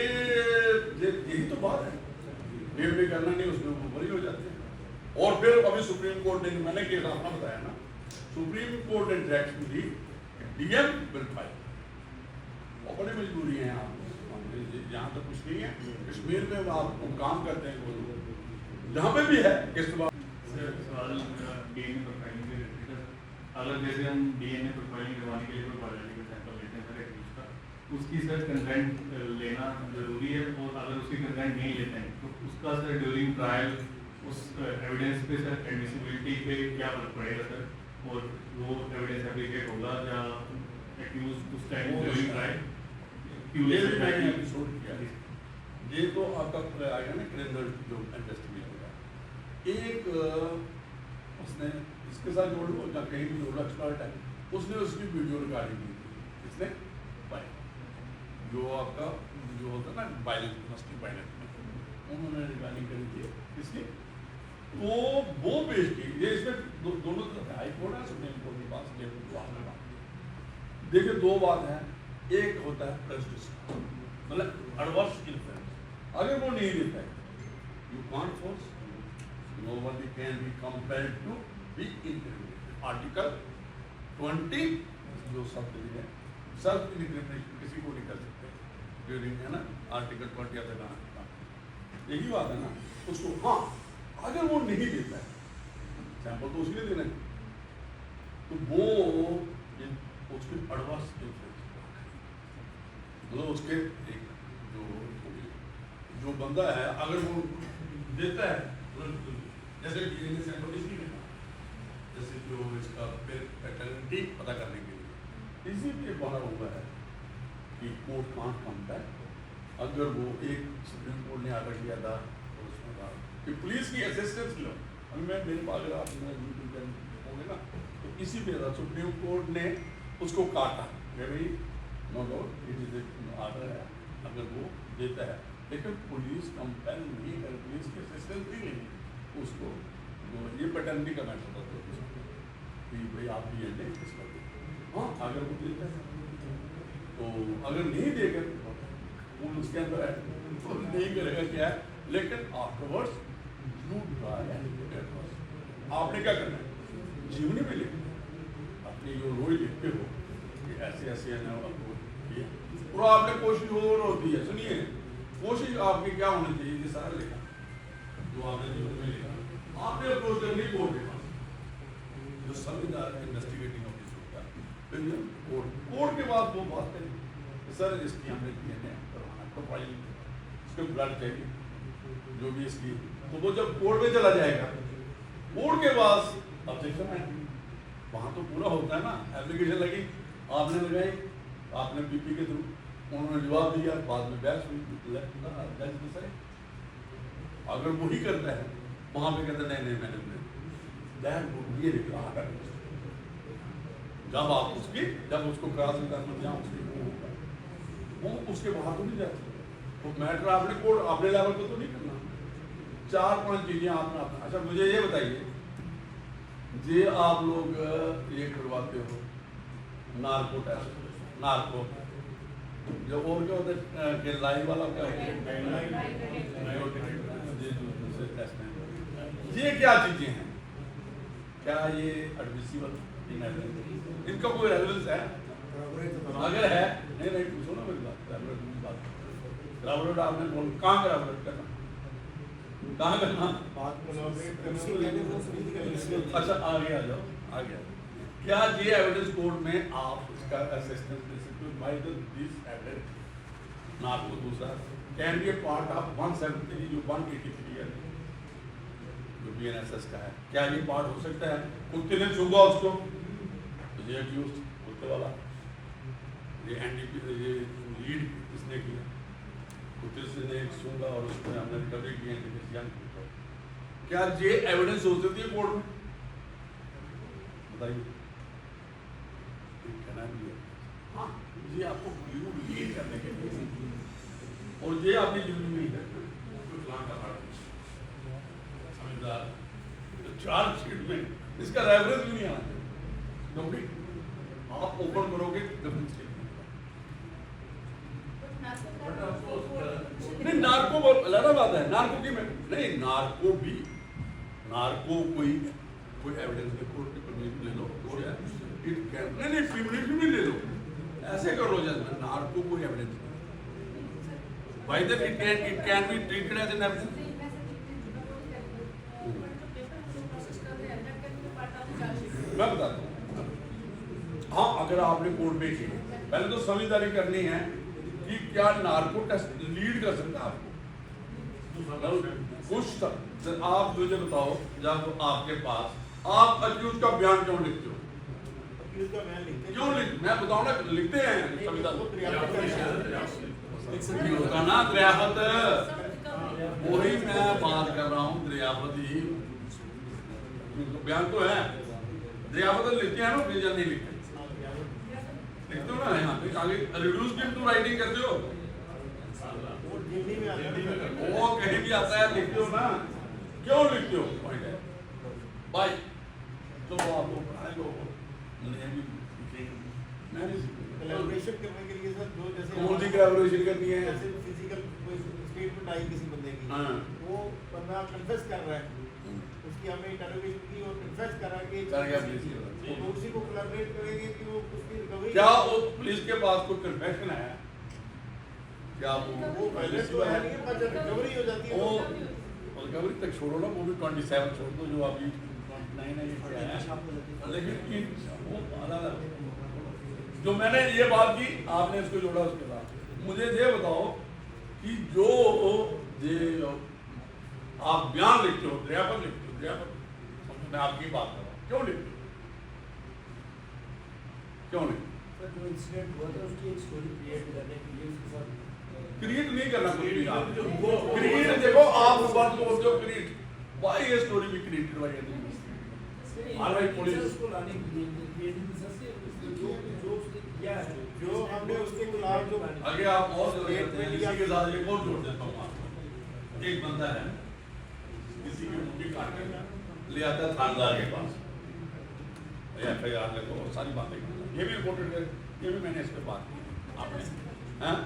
यही तो बात है, डीएम करना नहीं उसमें वो बरी हो जाते हैं। और फिर अभी सुप्रीम कोर्ट ने, मैंने केस अपना बताया ना, सुप्रीम कोर्ट ने direction the DM will file, और बड़ी मजबूरी है यहाँ तो कुछ नहीं है, कश्मीर में आप काम करते हैं वो जहाँ पे भी है। किस बात सवाल डीएनए प्रोफाइलिंग से रिलेटेड है, अगर जैसे हम डीएनए प्रोफाइलिंग करवाने के लिए कोई बायोलॉजिकल सैंपल लेते हैं सर एक्यूज का, उसकी सर कंसेंट लेना जरूरी है, और अगर उसकी कंसेंट नहीं लेते हैं तो उसका सर ड्यूरिंग ट्रायल उस एविडेंस पे सर एडमिसिबिलिटी पे क्या फर्क पड़ेगा सर, और वो एविडेंस एप्लीकेट होगा या एक्यूज उस टाइम ड्यूरिंग ट्रायल ये तो आपका आएगा ना क्रिमिनल जो इन्वेस्टिगेट होगा, एक उसने इसके साथ जोड़ लो या कहीं भी जोड़ एक्सपर्ट है, उसने उसकी वीडियो रिकॉर्डिंग की थी, इसने जो आपका जो होता है ना वायलेंस डोमेस्टिक वायलेंस में उन्होंने रिकॉर्डिंग करी थी इसकी, तो वो पेश की। ये इसमें दोनों तरफ हाई कोर्ट है, सुप्रीम कोर्ट के पास देखिए 2 बात है, एक होता है प्रेजुडिस मतलब एडवर्स इन्फ्लुएंस, अगर वो नहीं देता है you can't force, nobody can be compelled to be incriminated. Article 20 जो शब्द है सेल्फ इंक्रिमिनेशन किसी को नहीं कर सकते ड्यूरिंग, है ना, आर्टिकल 20 तक आना, यही बात है ना उसको। हाँ अगर वो नहीं देता है सैंपल तो उसके लिए देना है, तो वो उसके एडवर्स इन्फ्लुएंस मतलब उसके एक जो बंदा है अगर वो देता है, जैसे डीएनए सैंपल इसकी लेना आइडेंटिटी पता करने के लिए। इसीलिए बना हुआ है कि कोर्ट कांट कंपेयर, अगर वो एक सुप्रीम कोर्ट ने आर्डर किया था तो उसमें कहा कि पुलिस की असिस्टेंस लो। अब मैं मेरे पास अगर आप होंगे ना तो इसी पे सुप्रीम कोर्ट ने उसको काटा कि भाई no doubt it is order है, अगर वो देता है, लेकिन पुलिस कंपेल नहीं कर, पुलिस की असिस्टेंस भी नहीं उसको, ये पैटर्निटी का मैटर होता है कि भाई आप भी एंडे किस कर दो। हाँ, अगर वो देता है तो अगर नहीं देगा वो उसके अंदर है तो नहीं करेगा क्या है, लेकिन आफ्टरवर्ड्स यू ट्राई एंड आपने क्या करना है, जीवनी में लिखना, अपनी जो रोई लिखते हो कि ऐसे ऐसे है ना और आपने कोशिश और होती है। सुनिए, कोशिश आपकी क्या होनी चाहिए, ये सारा लिखा जो आपने जीवन में लिखा, आपने अप्रोच करनी कोर्ट के पास, जो संविधान इन्वेस्टिगेटिंग ऑफिसर होता है, कोर्ट के बाद वो बात करें सर इसकी हमने डीएनए करवाना, प्रोफाइलिंग, इसके ब्लड चाहिए जो भी इसकी, तो वो जब कोर्ट में चला जाएगा, कोर्ट के पास ऑब्जेक्शन है, वहाँ तो पूरा होता है ना, एप्लीकेशन लगी, आपने लगाई, आपने बीपी के थ्रू, उन्होंने जवाब दिया, बाद में बहस हुई, अगर वही करता है वहाँ पे कहते नहीं मैंने ये निकला, जब उसको क्रॉस करना वो उसके बाहर तो नहीं जाती, वो मैटर आपने कोर्ट अपने लेवल पे तो नहीं करना, 4-5 चीजें आपने। अच्छा मुझे ये बताइए, जे आप लोग ये करवाते हो नार्को टेस्ट, नार्को जो और क्या होता है कि लाइव वाला क्या होता है, ये क्या चीजें हैं, क्या ये एडमिसिबल, इनका कोई रेलेवेंस है? अगर है नहीं पूछो ना मेरी बात, ग्राउंड आपने बोल कहाँ ग्राउंड करना, कहाँ करना, अच्छा आगे आ जाओ, आ गया। क्या ये एविडेंस कोर्ट में आप इसका असिस्टेंस दे सकते हो बाय दिस एविडेंस, ना आपको दूसरा can be A part of 173 जो 183 है जो बीएनएसएस का है, क्या ये पार्ट हो सकता है? कुत्ते ने छूंगा उसको तो ये एक्यूज कुत्ते वाला, ये एनडीपी ये लीड किसने किया, कुत्ते से ने छूंगा और उसको हमने रिकवरी की है, क्या ये एविडेंस हो सकती है कोर्ट में? बताइए। हाँ, ये आपको लीड करने के लिए और ये आपकी जिंदगी में है समझदार, तो चार्जशीट में इसका रेफरेंस भी नहीं आना चाहिए, क्योंकि आप ओपन करोगे डिफरेंस के नहीं, नार्को अलग बात है, नार्को की नहीं, नार्को भी, नार्को कोई एविडेंस के कोर्ट के परमिशन ले लो, नहीं फिल्म ले लो, ऐसे कर लो जैसे नार्को कोई एविडेंस नहीं, by the it can be treated as an evidence. मैं बताता हूँ, हाँ अगर आपने कोर्ट में की, पहले तो समझदारी करनी है कि क्या नार्को टेस्ट लीड कर सकता है आपको, कुछ आप मुझे बताओ, जब आपके पास आप अक्यूज का बयान क्यों लिखते हो, क्यों लिखते, मैं बताऊँ ना लिखते हैं संविधान ना दरियाफत, वही मैं बात कर रहा हूँ, दरियाफत ही बयान तो है, दरियाफत लिखते हैं ना, प्लीजर नहीं लिखते, लिखते हो ना यहाँ पे आगे रिड्यूस भी टू राइटिंग करते हो, वो कहीं भी आता है लिखते हो ना, क्यों लिखते हो पॉइंट है भाई, तो वो आपको पढ़ाए लो, कोलैबोरेशन करने के लिए सर जो जैसे कौन सी कोलैबोरेशन करनी है, जैसे फिजिकल कोई स्टेटमेंट आई किसी बंदे की, हाँ। वो बंदा कन्फेस कर रहा है, उसकी हमें इंटरोगेशन की और कन्फेस कर रहा है कि कर गया पुलिस, तो उसी को कोलैबोरेट करेंगे कि वो उसकी रिकवरी, क्या वो पुलिस के पास कोई कन्फेशन है, क्या वो पहले तो है नहीं, पर जब रिकवरी हो जाती है वो रिकवरी तक छोड़ो ना, वो भी 27 छोड़ दो जो अभी 29 लेकिन वो अलग, जो मैंने ये बात की आपने इसको जोड़ा उसके साथ, मुझे ये बताओ कि जो ये आप बयान लिखते हो, दरियाफत लिखते हो, दरियाफत मैं आपकी बात कर रहा हूँ, क्यों लिखते हो? क्यों नहीं? सर जो इंसिडेंट हुआ था उसकी एक स्टोरी क्रिएट करने के लिए उसके साथ क्रिएट नहीं करना कुछ भी आप वो क्रिएट देखो आप बात बोलते हो क्रिएट व्हाई ये स्टोरी भी क्रिएटेड बाय ऑलराइट पुलिस उसको लाने के लिए क्रिएटिव सेंस से जो जो उसने किया है जो हमने उसके खिलाफ जो आगे आप और जो करते हैं इसी के साथ एक और जोड़ देता हूँ आपको। एक बंदा है किसी की मुंडी काट के ले आता है थानेदार के पास FIR में तो सारी बातें ये भी रिपोर्टेड है, ये भी मैंने इस पे बात की आपने हैं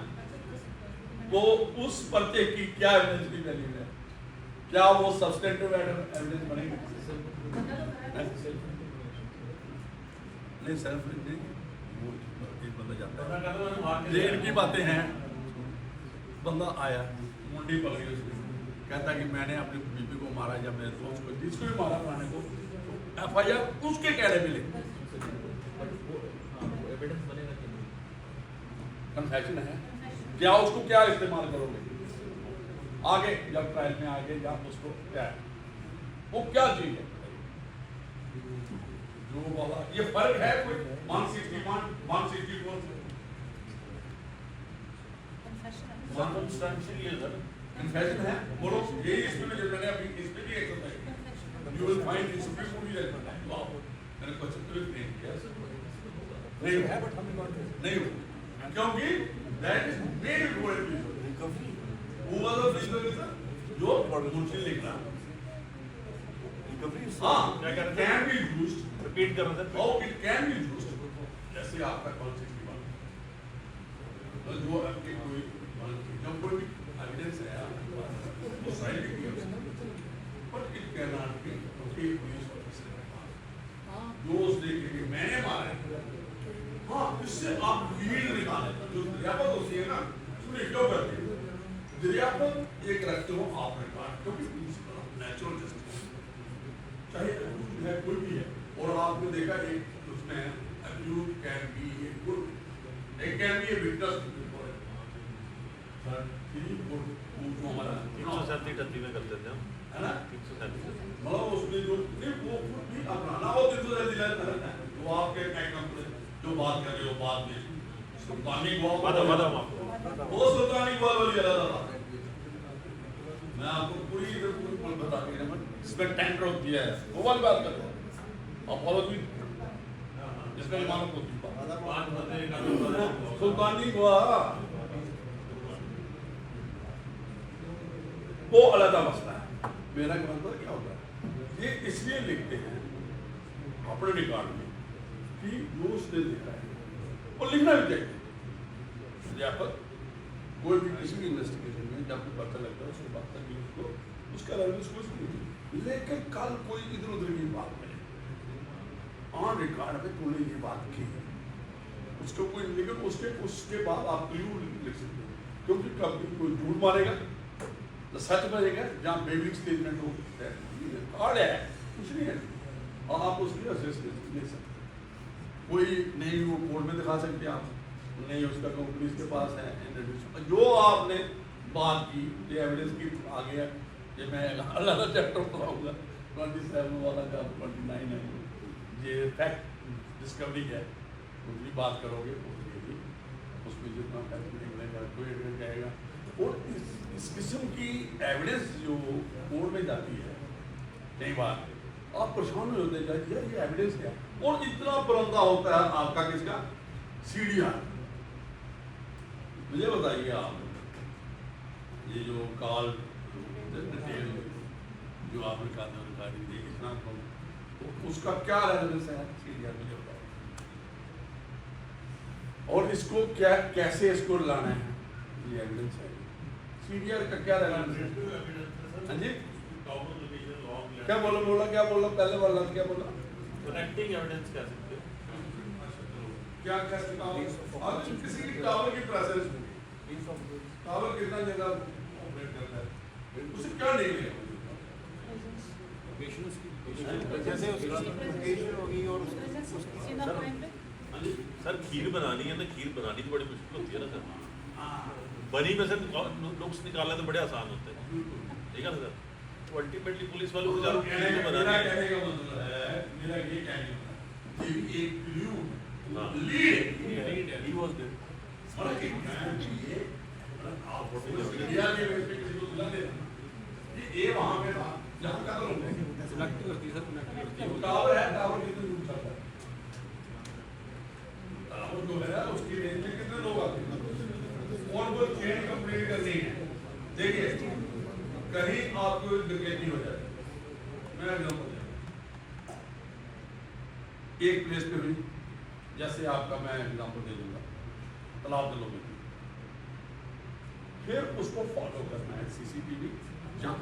तो उस पर्चे की क्या एविडेंस की वैल्यू है? क्या वो सब्सटेंटिव एविडेंस बनेगी? नहीं सेल्फ नहीं वो एक बंदा जाता है ये इनकी बातें हैं। बंदा आया मुंडी पकड़ी उसने कहता कि मैंने अपनी बीबी को मारा या मेरे दोस्त को जिसको भी मारा पुराने को FIR उसके कहने मिले कन्फेशन है क्या उसको क्या इस्तेमाल करोगे आगे जब ट्रायल में आगे जब उसको क्या है वो क्या चीज है जो वाला ये फर्क है कोई 161 164 सर्कमस्टेंशियल ये सर कन्फेशन है बोलो ये इसमें जो मैंने अभी इस पे भी exercise you will find this people भी एक्सरसाइज वाओ मैंने क्वेश्चन तो नहीं किया नहीं है बट हम नहीं हो क्योंकि that is very good recovery वो वाला रिकवरी जो मुंशी लिख रहा रिकवरी हां कैन बी यूज्ड रिपीट कर रहे how it can be used जैसे आपका कॉन्सेप्ट की बात तो जो आपके कोई जब कोई एविडेंस है वो साइड भी किया but it can not be okay police officer जो उस देखे कि मैंने मारा है हाँ इससे आप लीड निकाले जो दरियापत होती है ना उसमें क्यों करते हैं दरियापत एक रखते हो आप रिकॉर्ड क्योंकि प्रिंसिपल ऑफ नेचुरल जस्टिस चाहे है कोई भी है और आपने देखा एक उसमें accuse can be a good it can be a witness before sir वो जो हमारा 337 में कर देते हैं है ना 337 मतलब उसमें जो नहीं वो खुद भी अपना ना वो 337 दिलाता है वो आपके एक्ट जो बात कर रहे हो बात में सुल्तानी वादा वो सुल्तानी वाली अलग बात है मैं आपको पूरी बता के इसमें टेंडर दिया है वो वाली बात कर रहा हूँ अपॉलॉजी जिसमें इमाम को सुल्तानी हुआ वो अलग मसला है मेरा मतलब क्या होता है ये इसलिए लिखते हैं अपने रिकॉर्ड में कि जो उसने लिखा है और लिखना भी चाहिए अध्यापक कोई भी किसी भी इन्वेस्टिगेशन में जब भी पता लगता है उसको बात करके उसको उसका रेफरेंस कुछ नहीं लेकिन कल कोई इधर उधर की बात मिले ऑन रिकॉर्ड में तूने ये बात की उसको कोई लेकिन उसके बाद आप क्लू लिख सकते हो क्योंकि कभी कोई झूठ मारेगा तो सच बनेगा जहाँ बेबी स्टेटमेंट हो रिकॉर्ड है कुछ नहीं है और आप उसकी असेसमेंट ले सकते कोई नहीं वो कोर्ट में दिखा सकते आप नहीं उसका पुलिस के पास है जो आपने बात की ये एविडेंस की आ गया ये मैं अलग चैप्टर पढ़ाऊंगा 27 वाला का 29 है ये फैक्ट डिस्कवरी है उसकी बात करोगे उसमें जितना फैक्ट निकलेगा कोई एविडेंस जाएगा और इस किस्म की एविडेंस जो कोर्ट में जाती है कई बार आप परेशान हो जाते हैं यार ये एविडेंस क्या और इतना बुलंदा होता है आपका किसका CDR मुझे बताइए आप ये जो कॉल डिटेल जो आपने कहा था रिकॉर्डिंग दी इतना तो उसका क्या रेलेवेंस है CDR मुझे बताओ और इसको क्या कैसे इसको लाना है ये एविडेंस है CDR का क्या रेलेवेंस है हाँ जी क्या बोला पहले बोला क्या बोला कनेक्टिंग एविडेंस कह सकते हैं क्या कह सकता हूँ आज किसी की टावर की प्रेजेंस में टावर कितना जगह ऑपरेट करता है उसे क्या नहीं है जैसे उसका लोकेशन होगी और सर खीर बनानी है ना खीर बनानी तो बड़ी मुश्किल होती है ना सर बनी में सर नुक्स निकालना तो बड़े आसान होते हैं ठीक है ना सर तो अल्टीमेटली पुलिस वालों को मेरा कहने का मतलब है मेरा ये कहने का ये भी एक क्लू हाँ। Lead He was there. मतलब कि मैं ये आप इंडिया के वेस्ट पे किसी को सुना देना ये वहाँ पे था जहाँ का तो कनेक्ट करती है सर, कनेक्ट करती है। टावर है, टावर कितने दूर चलता है? टावर जो है उसकी रेंज में कितने लोग आते हैं और वो चेन कंप्लीट करनी है। देखिए कहीं आपको डकैती हो जाए, मैं एग्जांपल दूंगा, एक प्लेस पे हुई, जैसे आपका मैं एग्जांपल दे दूंगा तालाब दलों में, फिर उसको फॉलो करना है सीसीटीवी जहाँ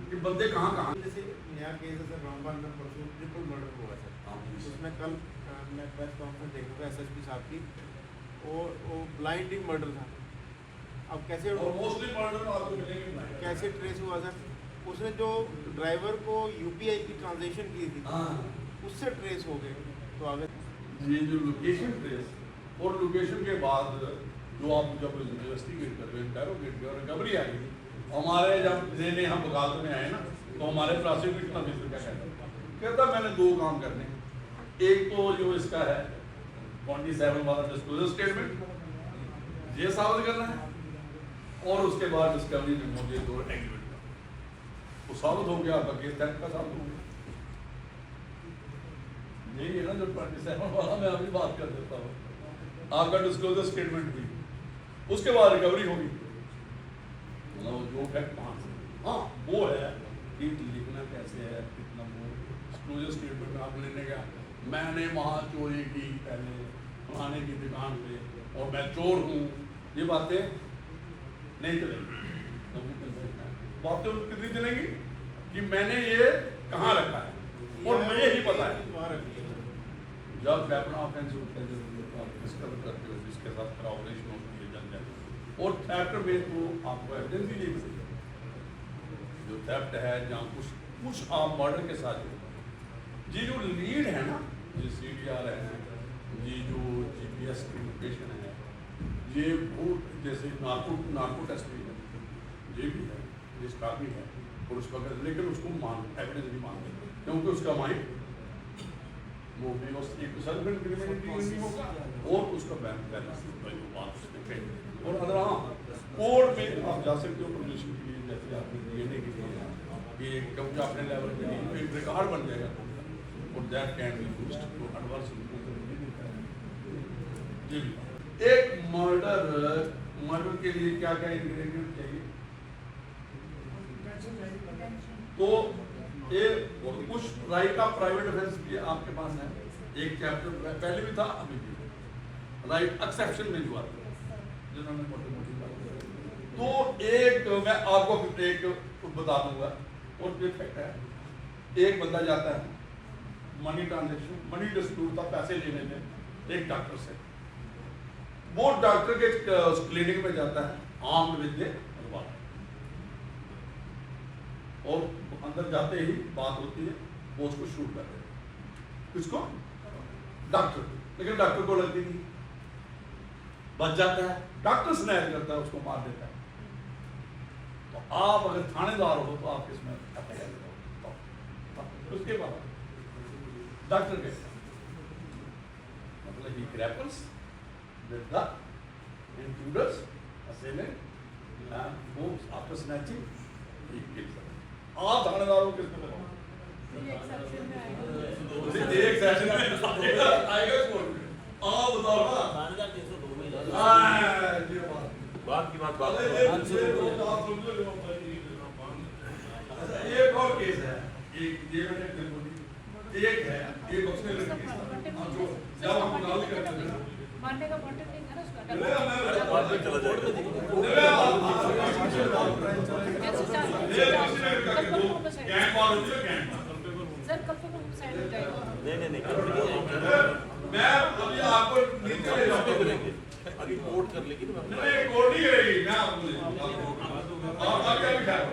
कि बंदे कहाँ जैसे नया केस है सर, रामबाग में परसों ट्रिपल मर्डर हुआ सर, उसमें कल मैं प्रेस कॉन्फ्रेंस देख रहा था एसएसपी साहब की, और वो ब्लाइंडिंग मर्डर था। अब कैसे और मोस्टली मर्डर आपको मिलेंगे कैसे ट्रेस हुआ सर? उसने जो ड्राइवर को यूपीआई की ट्रांजैक्शन की थी उससे ट्रेस हो गए। तो आगे ये जो लोकेशन ट्रेस और लोकेशन के बाद जो आप जब इन्वेस्टिगेट कर रहे हैं, इंटेरोगेट कर रिकवरी आई, हमारे जब लेने हम बगालत में आए ना, तो हमारे प्रोसिक्यूशन ऑफिसर क्या कहता मैंने दो काम करने, एक तो जो इसका है 27 वाला डिस्क्लोजर स्टेटमेंट ये साबित करना है, और उसके बाद डिस्कवरी में मुझे दो एग्रीमेंट का वो साबित हो गया, आपका केस थेफ्ट का साबित हो गया। यही है ना जो 27 वाला मैं अभी बात कर देता हूँ, आपका डिस्क्लोजर स्टेटमेंट हुई, उसके बाद रिकवरी होगी, मतलब जो फैक्ट कहाँ से, हाँ वो है कि लिखना कैसे है, कितना वो डिस्क्लोजर स्टेटमेंट में आप लेने का मैंने वहाँ चोरी की पहले फलाने की दुकान पे और मैं चोर हूँ, ये बातें नहीं चलेंगी। बातें कितनी चलेंगी कि मैंने ये कहाँ रखा है और मुझे ही पता है। जब वेपन ऑफेंस डिस्कवर करते हो जिसके साथ कोऑपरेशन होती है जल जाए और थेफ्ट में तो आपको एविडेंस ही नहीं मिलेगी। जो थेफ्ट है जहाँ कुछ आप मर्डर के साथ जी जो लीड है ना, ये CDR है, ये जो GPS की लोकेशन है, ये बहुत जैसे नार्को टेस्टिंग है, ये भी है, इसका भी है, और उसका लेकिन उसको एविडेंस नहीं मानते क्योंकि उसका माइंड वो भी उस एक सेल्फ इंक्रीमेंट होगा और उसका बैंक बैलेंस और अगर हाँ कोर्ट में आप जा सकते हो प्रोड्यूशन के लिए, जैसे आपने DNA के लिए कि क्योंकि अपने लेवल पे नहीं एक रिकॉर्ड बन जाएगा और that can be used to advance जी। एक मर्डर के लिए क्या क्या इंग्रेडिएंट चाहिए, तो ये कुछ राइट ऑफ प्राइवेट डिफेंस भी आपके पास है, एक चैप्टर पहले भी था अभी भी राइट एक्सेप्शन में हुआ जिन्होंने मोटी मोटी बात, तो एक मैं आपको एक बता दूंगा और ये फैक्ट है, एक बंदा जाता है मनी ट्रांजेक्शन मनी डिस्प्यूट था पैसे लेने में एक डॉक्टर से, वो डॉक्टर के क्लिनिक में जाता है आर्म्ड विद रिवॉल्वर और अंदर जाते ही बात होती है, वो उसको शूट कर देते हैं, किसको? डॉक्टर, लेकिन डॉक्टर को लगती नहीं, बच जाता है, डॉक्टर स्नैच करता है उसको मार देता है। तो आप अगर थानेदार हो तो आप किसमें उसके बाद डॉक्टर के मतलब ही ग्रैपल्स with the intruders, assailant, and moves after snatching, he kills them. आप थानेदारों किस पे लगाओ? एक सेक्शन में आएगा कौन? आप बताओ ना। थानेदार 302 में ये बात की बात एक और केस है, एक ये मैंने एक है, एक उसने जब हम गाली करते हैं मारने का कॉन्टेक्ट नहीं है ना उसका। सर कब तक हम साइड हो जाएगा? नहीं मैं अभी आपको नीचे ले जाऊंगा, अभी कोर्ट कर लेगी तो मैं नहीं कोर्ट नहीं करेगी, मैं आपको ले जाऊंगा। आप क्या लिखा है?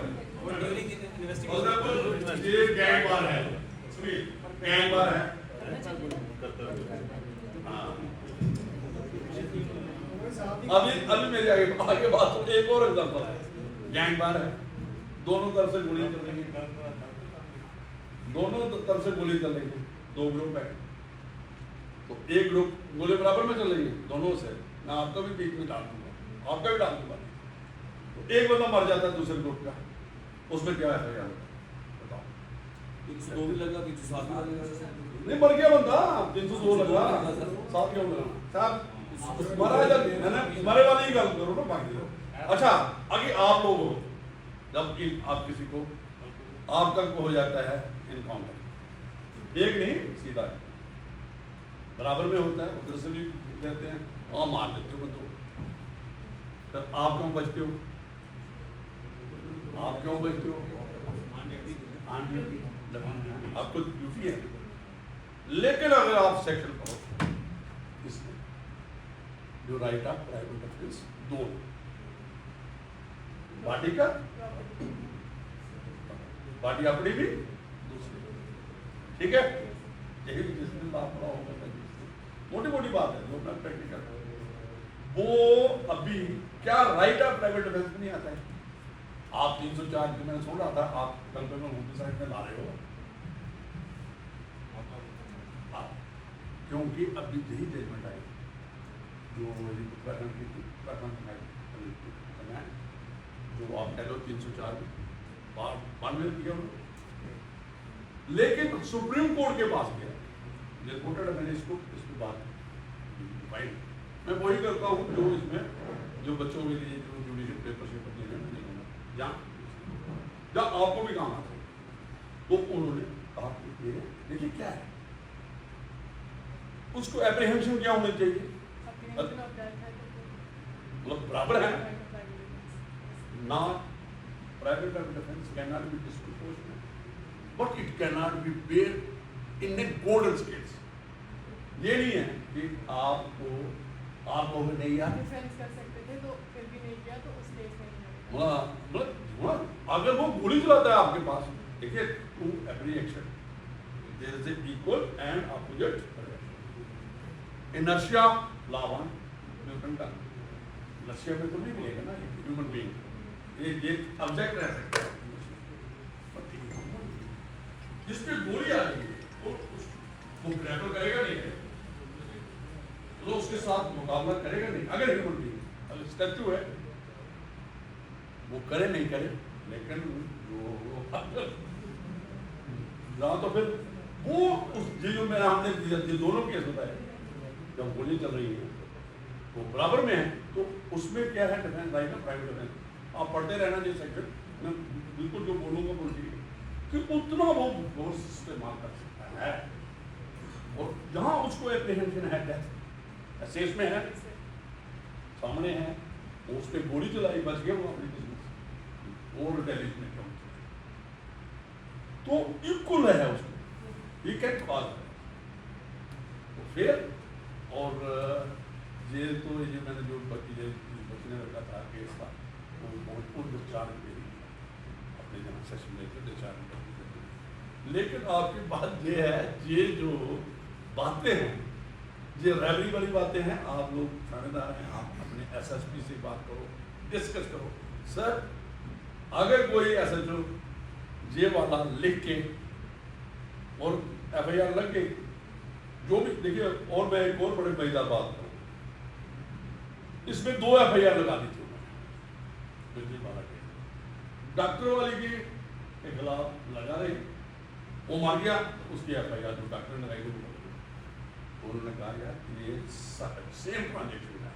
ये गैंग वार है, सुनिए गैंग वार है। अभी मेरे आगे बात हो, एक और एग्जांपल है, गैंग वार है, दोनों तरफ से गोली चल रही है, दोनों तरफ से गोली चल रही है, दो ग्रुप है, तो एक ग्रुप गोले बराबर में चलेंगे दोनों से, मैं आपका भी बीच में डाल दूंगा, आपका भी डाल दूंगा। तो एक बंदा मर जाता है दूसरे ग्रुप का, उसमें क्या है यार बताओ? 302 भी लगा, 307 भी लगेगा। नहीं मर गया बंदा, 302 लगा, 7 क्यों लगाना साहब? मरा जब मैंने मरे वाली ही गल करो ना बाकी लोग। अच्छा आगे आप लोग हो, जब कि आप किसी को आपका हो जाता है इनकाउंटर, एक नहीं सीधा बराबर में होता है, उधर से भी कहते हैं और मार देते हो बंदों, तब आप क्यों बचते हो? आप क्यों बचते हो? आपको ड्यूटी है। लेकिन अगर आप सेक्शन पढ़ो इसमें जो राइट ऑफ प्राइवेट डिफेंस दो पार्टी का, पार्टी अपनी भी दूसरी, ठीक है? यही जिसमें बात पड़ा होगा मोटी मोटी बात है जो अपना प्रैक्टिकल। वो अभी क्या राइट ऑफ प्राइवेट डिफेंस में नहीं आता है? आप 304 जो मैंने सुन रहा था, आप कल पे मैं मोदी साइड में ला रहे हो, क्योंकि अभी यही जजमेंट आई जो उत्तराखंड की थी, उत्तराखंड जो आप कह लो 304 बाद में किया, लेकिन सुप्रीम कोर्ट के पास गया, रिपोर्टेड है मैंने इसको, इसकी बात फाइन मैं वही करता हूँ जो इसमें जो बच्चों के लिए जो जुडिशियल पेपर से पढ़ते हैं जहाँ आपको भी काम आता है, तो उन्होंने कहा कि देखिए क्या है, उसको एप्रीहेंशन क्या होना चाहिए, मतलब बराबर है ना। Private defence can not be disproportionate, but it can not be paid in A golden scales. ये नहीं है कि आप लोग नहीं यार डिफेंस कर सकते थे तो फिर भी नहीं किया, तो उस केस में नहीं लगेगा। अगर वो गोली चलाता है आपके पास, देखिए to every action there is a equal and opposite inertia लावन न्यूटन का इनर्शिया में तो नहीं मिलेगा ना ह्यूमन बीइंग, ये ऑब्जेक्ट रह सकता है जिस पे गोली आ रही है वो ग्रैपल करेगा नहीं, तो उसके साथ मुकाबला करेगा नहीं। अगर ह्यूमन बीइंग अगर स्टैच्यू है वो करे नहीं करे, लेकिन जहाँ तो फिर वो उस जो मेरा हमने दोनों केस बताए, जब गोली चल रही है तो बराबर में है, तो उसमें क्या है डिफेंस राइट है प्राइवेट डिफेंस। आप पढ़ते रहना ये सेक्शन, मैं बिल्कुल जो बोलूँगा बोलिए कि उतना वो फोर्स इस्तेमाल कर सकता है, और जहाँ उसको एप्रीहेंशन है डेथ एसेस में है सामने है, उस पर गोली चलाई बच गया वो अपनी बिजनेस और रिटेलिएशन में कम, तो इक्वल है उसको, ये क्या कॉज है। तो फिर और ये तो ये मैंने जो बचने रखा था केस था वो बहुत पूर्ण डिस्चार्ज के लिए अपने जहाँ सेशन लेकर डिस्चार्ज कर, लेकिन आपकी बात ये है, ये जो बातें हैं ये रैली वाली बातें हैं, आप लोग थानेदार हैं, आप अपने एसएसपी से बात करो, डिस्कस करो। सर अगर कोई एसएचओ ये वाला लिख के और एफआईआर लग गई, जो भी देखिए, और मैं एक और बड़े मजेदार बात करूँ, इसमें 2 एफआईआर लगा दी थी बिजली वाला के, डॉक्टर वाली के खिलाफ लगा रही, वो मार गया, उसकी एफआईआर जो डॉक्टर ने लगाई थी उन्होंने कहा यार ये सेम ट्रांजेक्शन है।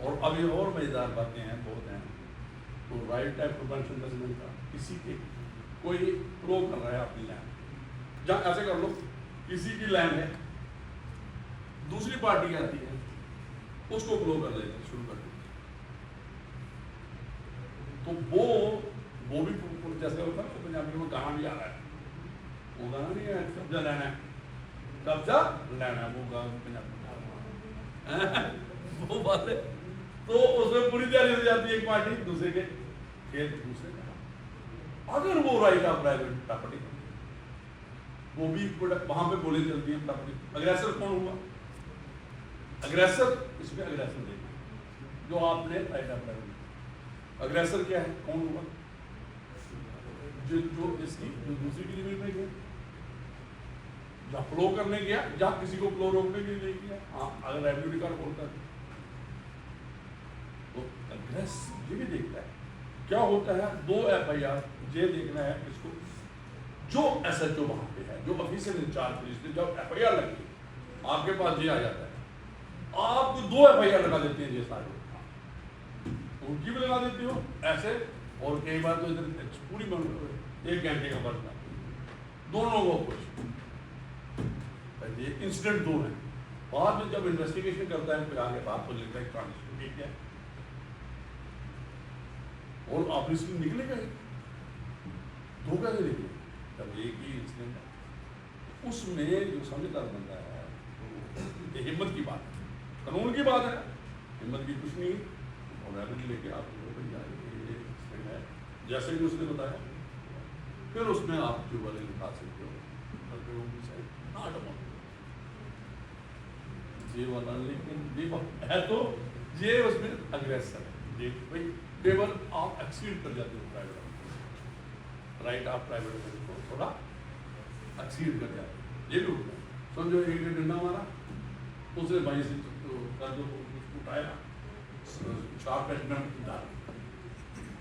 और अभी और मजेदार बातें हैं, बहुत हैं, तो राइट टाइप प्रिवेंशन डजमेंट का किसी के कोई प्रो कर रहा है अपनी लैंड, जहाँ ऐसे कर लो किसी की लैंड है, दूसरी पार्टी आती है उसको प्रो कर लेते शुरू कर देते, तो वो भी जैसे होता है पंजाबी में गाना भी आ रहा है, वो गाना नहीं है कब्जा लेना है, कब्जा लेना, वो गाना पंजाबी वो बात है। तो उसमें पूरी तैयारी हो जाती है एक पार्टी दूसरे के खेत दूसरे का, अगर वो राइट ऑफ प्राइवेट प्रॉपर्टी वो भी वहां पे गोली चलती है प्रॉपर्टी, अग्रेसर कौन हुआ? अग्रेसर, इसमें अग्रेसर देखिए जो आपने राइट ऑफ प्राइवेट, अग्रेसर क्या है, कौन हुआ? जो इसकी जो दूसरी की लिमिट में है, या फ्लो करने गया या किसी को फ्लो रोकने के लिए नहीं किया। हाँ, अगर रेवेन्यू रिकॉर्ड खोलता है तो कांग्रेस ये भी देखता है क्या होता है। 2 FIR ये देखना है इसको, जो SHO वहां पे है, जो ऑफिशियल इंचार्ज पुलिस ने जब FIR लगी आपके पास ये आ जाता है, आप 2 FIR लगा देते हैं ये सारे, उनकी भी लगा देते हो ऐसे। और कई बार तो इधर पूरी 1 घंटे का बचना, दोनों को कुछ ये इंसिडेंट 2 है। बाद में जब इन्वेस्टिगेशन करता है फिर आगे बात हो लेता है ट्रांजेक्शन ठीक है, और ऑफिस निकलेगा 2 कैसे निकले जब एक ही इंसिडेंट है। उसमें जो समझदार बंदा है तो ये हिम्मत की बात है, कानून की बात है, हिम्मत की कुछ नहीं। और रेवेन्यू लेके आप भैया ये इंसिडेंट है जैसे भी उसने बताया, फिर उसमें आप जो वाले दिखा सकते हो ये वाला, लेकिन ये है तो ये उसमें अग्रेसर है ये भाई केवल आप एक्सीड कर जाते हो प्राइवेट राइट, आप प्राइवेट को थोड़ा एक्सीड कर जाते हो। ये भी होता है, समझो एक डंडा मारा दूसरे भाई से कर दो उठाया शार्प डंडा डाल,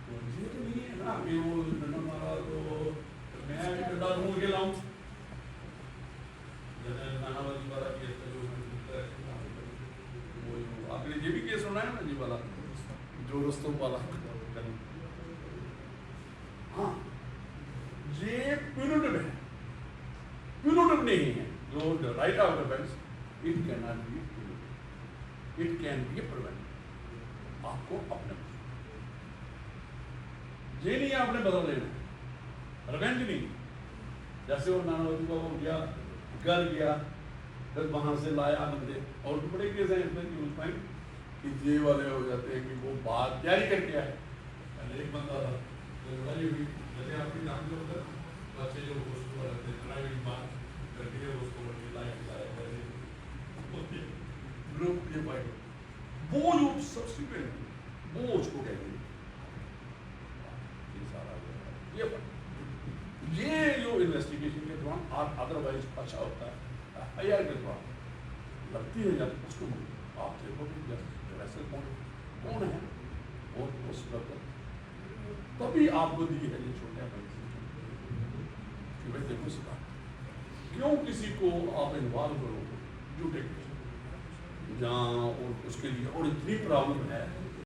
तो ये तो नहीं है ना कि वो डंडा मारा तो मैं डंडा ढूंढ के लाऊं। नानावादी वाला केस आपने ये भी केस सुना है ना जी वाला जो रस्तों वाला। हाँ, ये प्यूनिटिव है, प्यूनिटिव नहीं है जो right of defence, it can not be punitive, it can B preventive. आपको अपने ये नहीं आपने बदल लेना, रिवेंज नहीं। जैसे वो नानावती का वो गया घर गया फिर वहां से लाया बंदे, और भी बड़े केस हैं इसमें न्यूज पॉइंट कि ये वाले हो जाते हैं कि वो बात तैयारी करके आए। पहले एक बंदा था तो लड़ाई हुई, जैसे आपकी नाम जो होता है बच्चे जो उसको लड़ाई हुई बात करके उसको ग्रुप ये पाई वो जो सब्सिक्वेंट वो उसको कहते हैं ये सारा ये जो इन्वेस्टिगेशन के दौरान अदरवाइज अच्छा होता है FIR के दौरान लगती है जब उसको आप देखो कि वैसे कौन है और उस वक्त तभी आपको दी है ये छोटे भाई कि भाई देखो इसका क्यों किसी को आप इन्वॉल्व करो झूठे जहाँ और उसके लिए और इतनी प्रॉब्लम है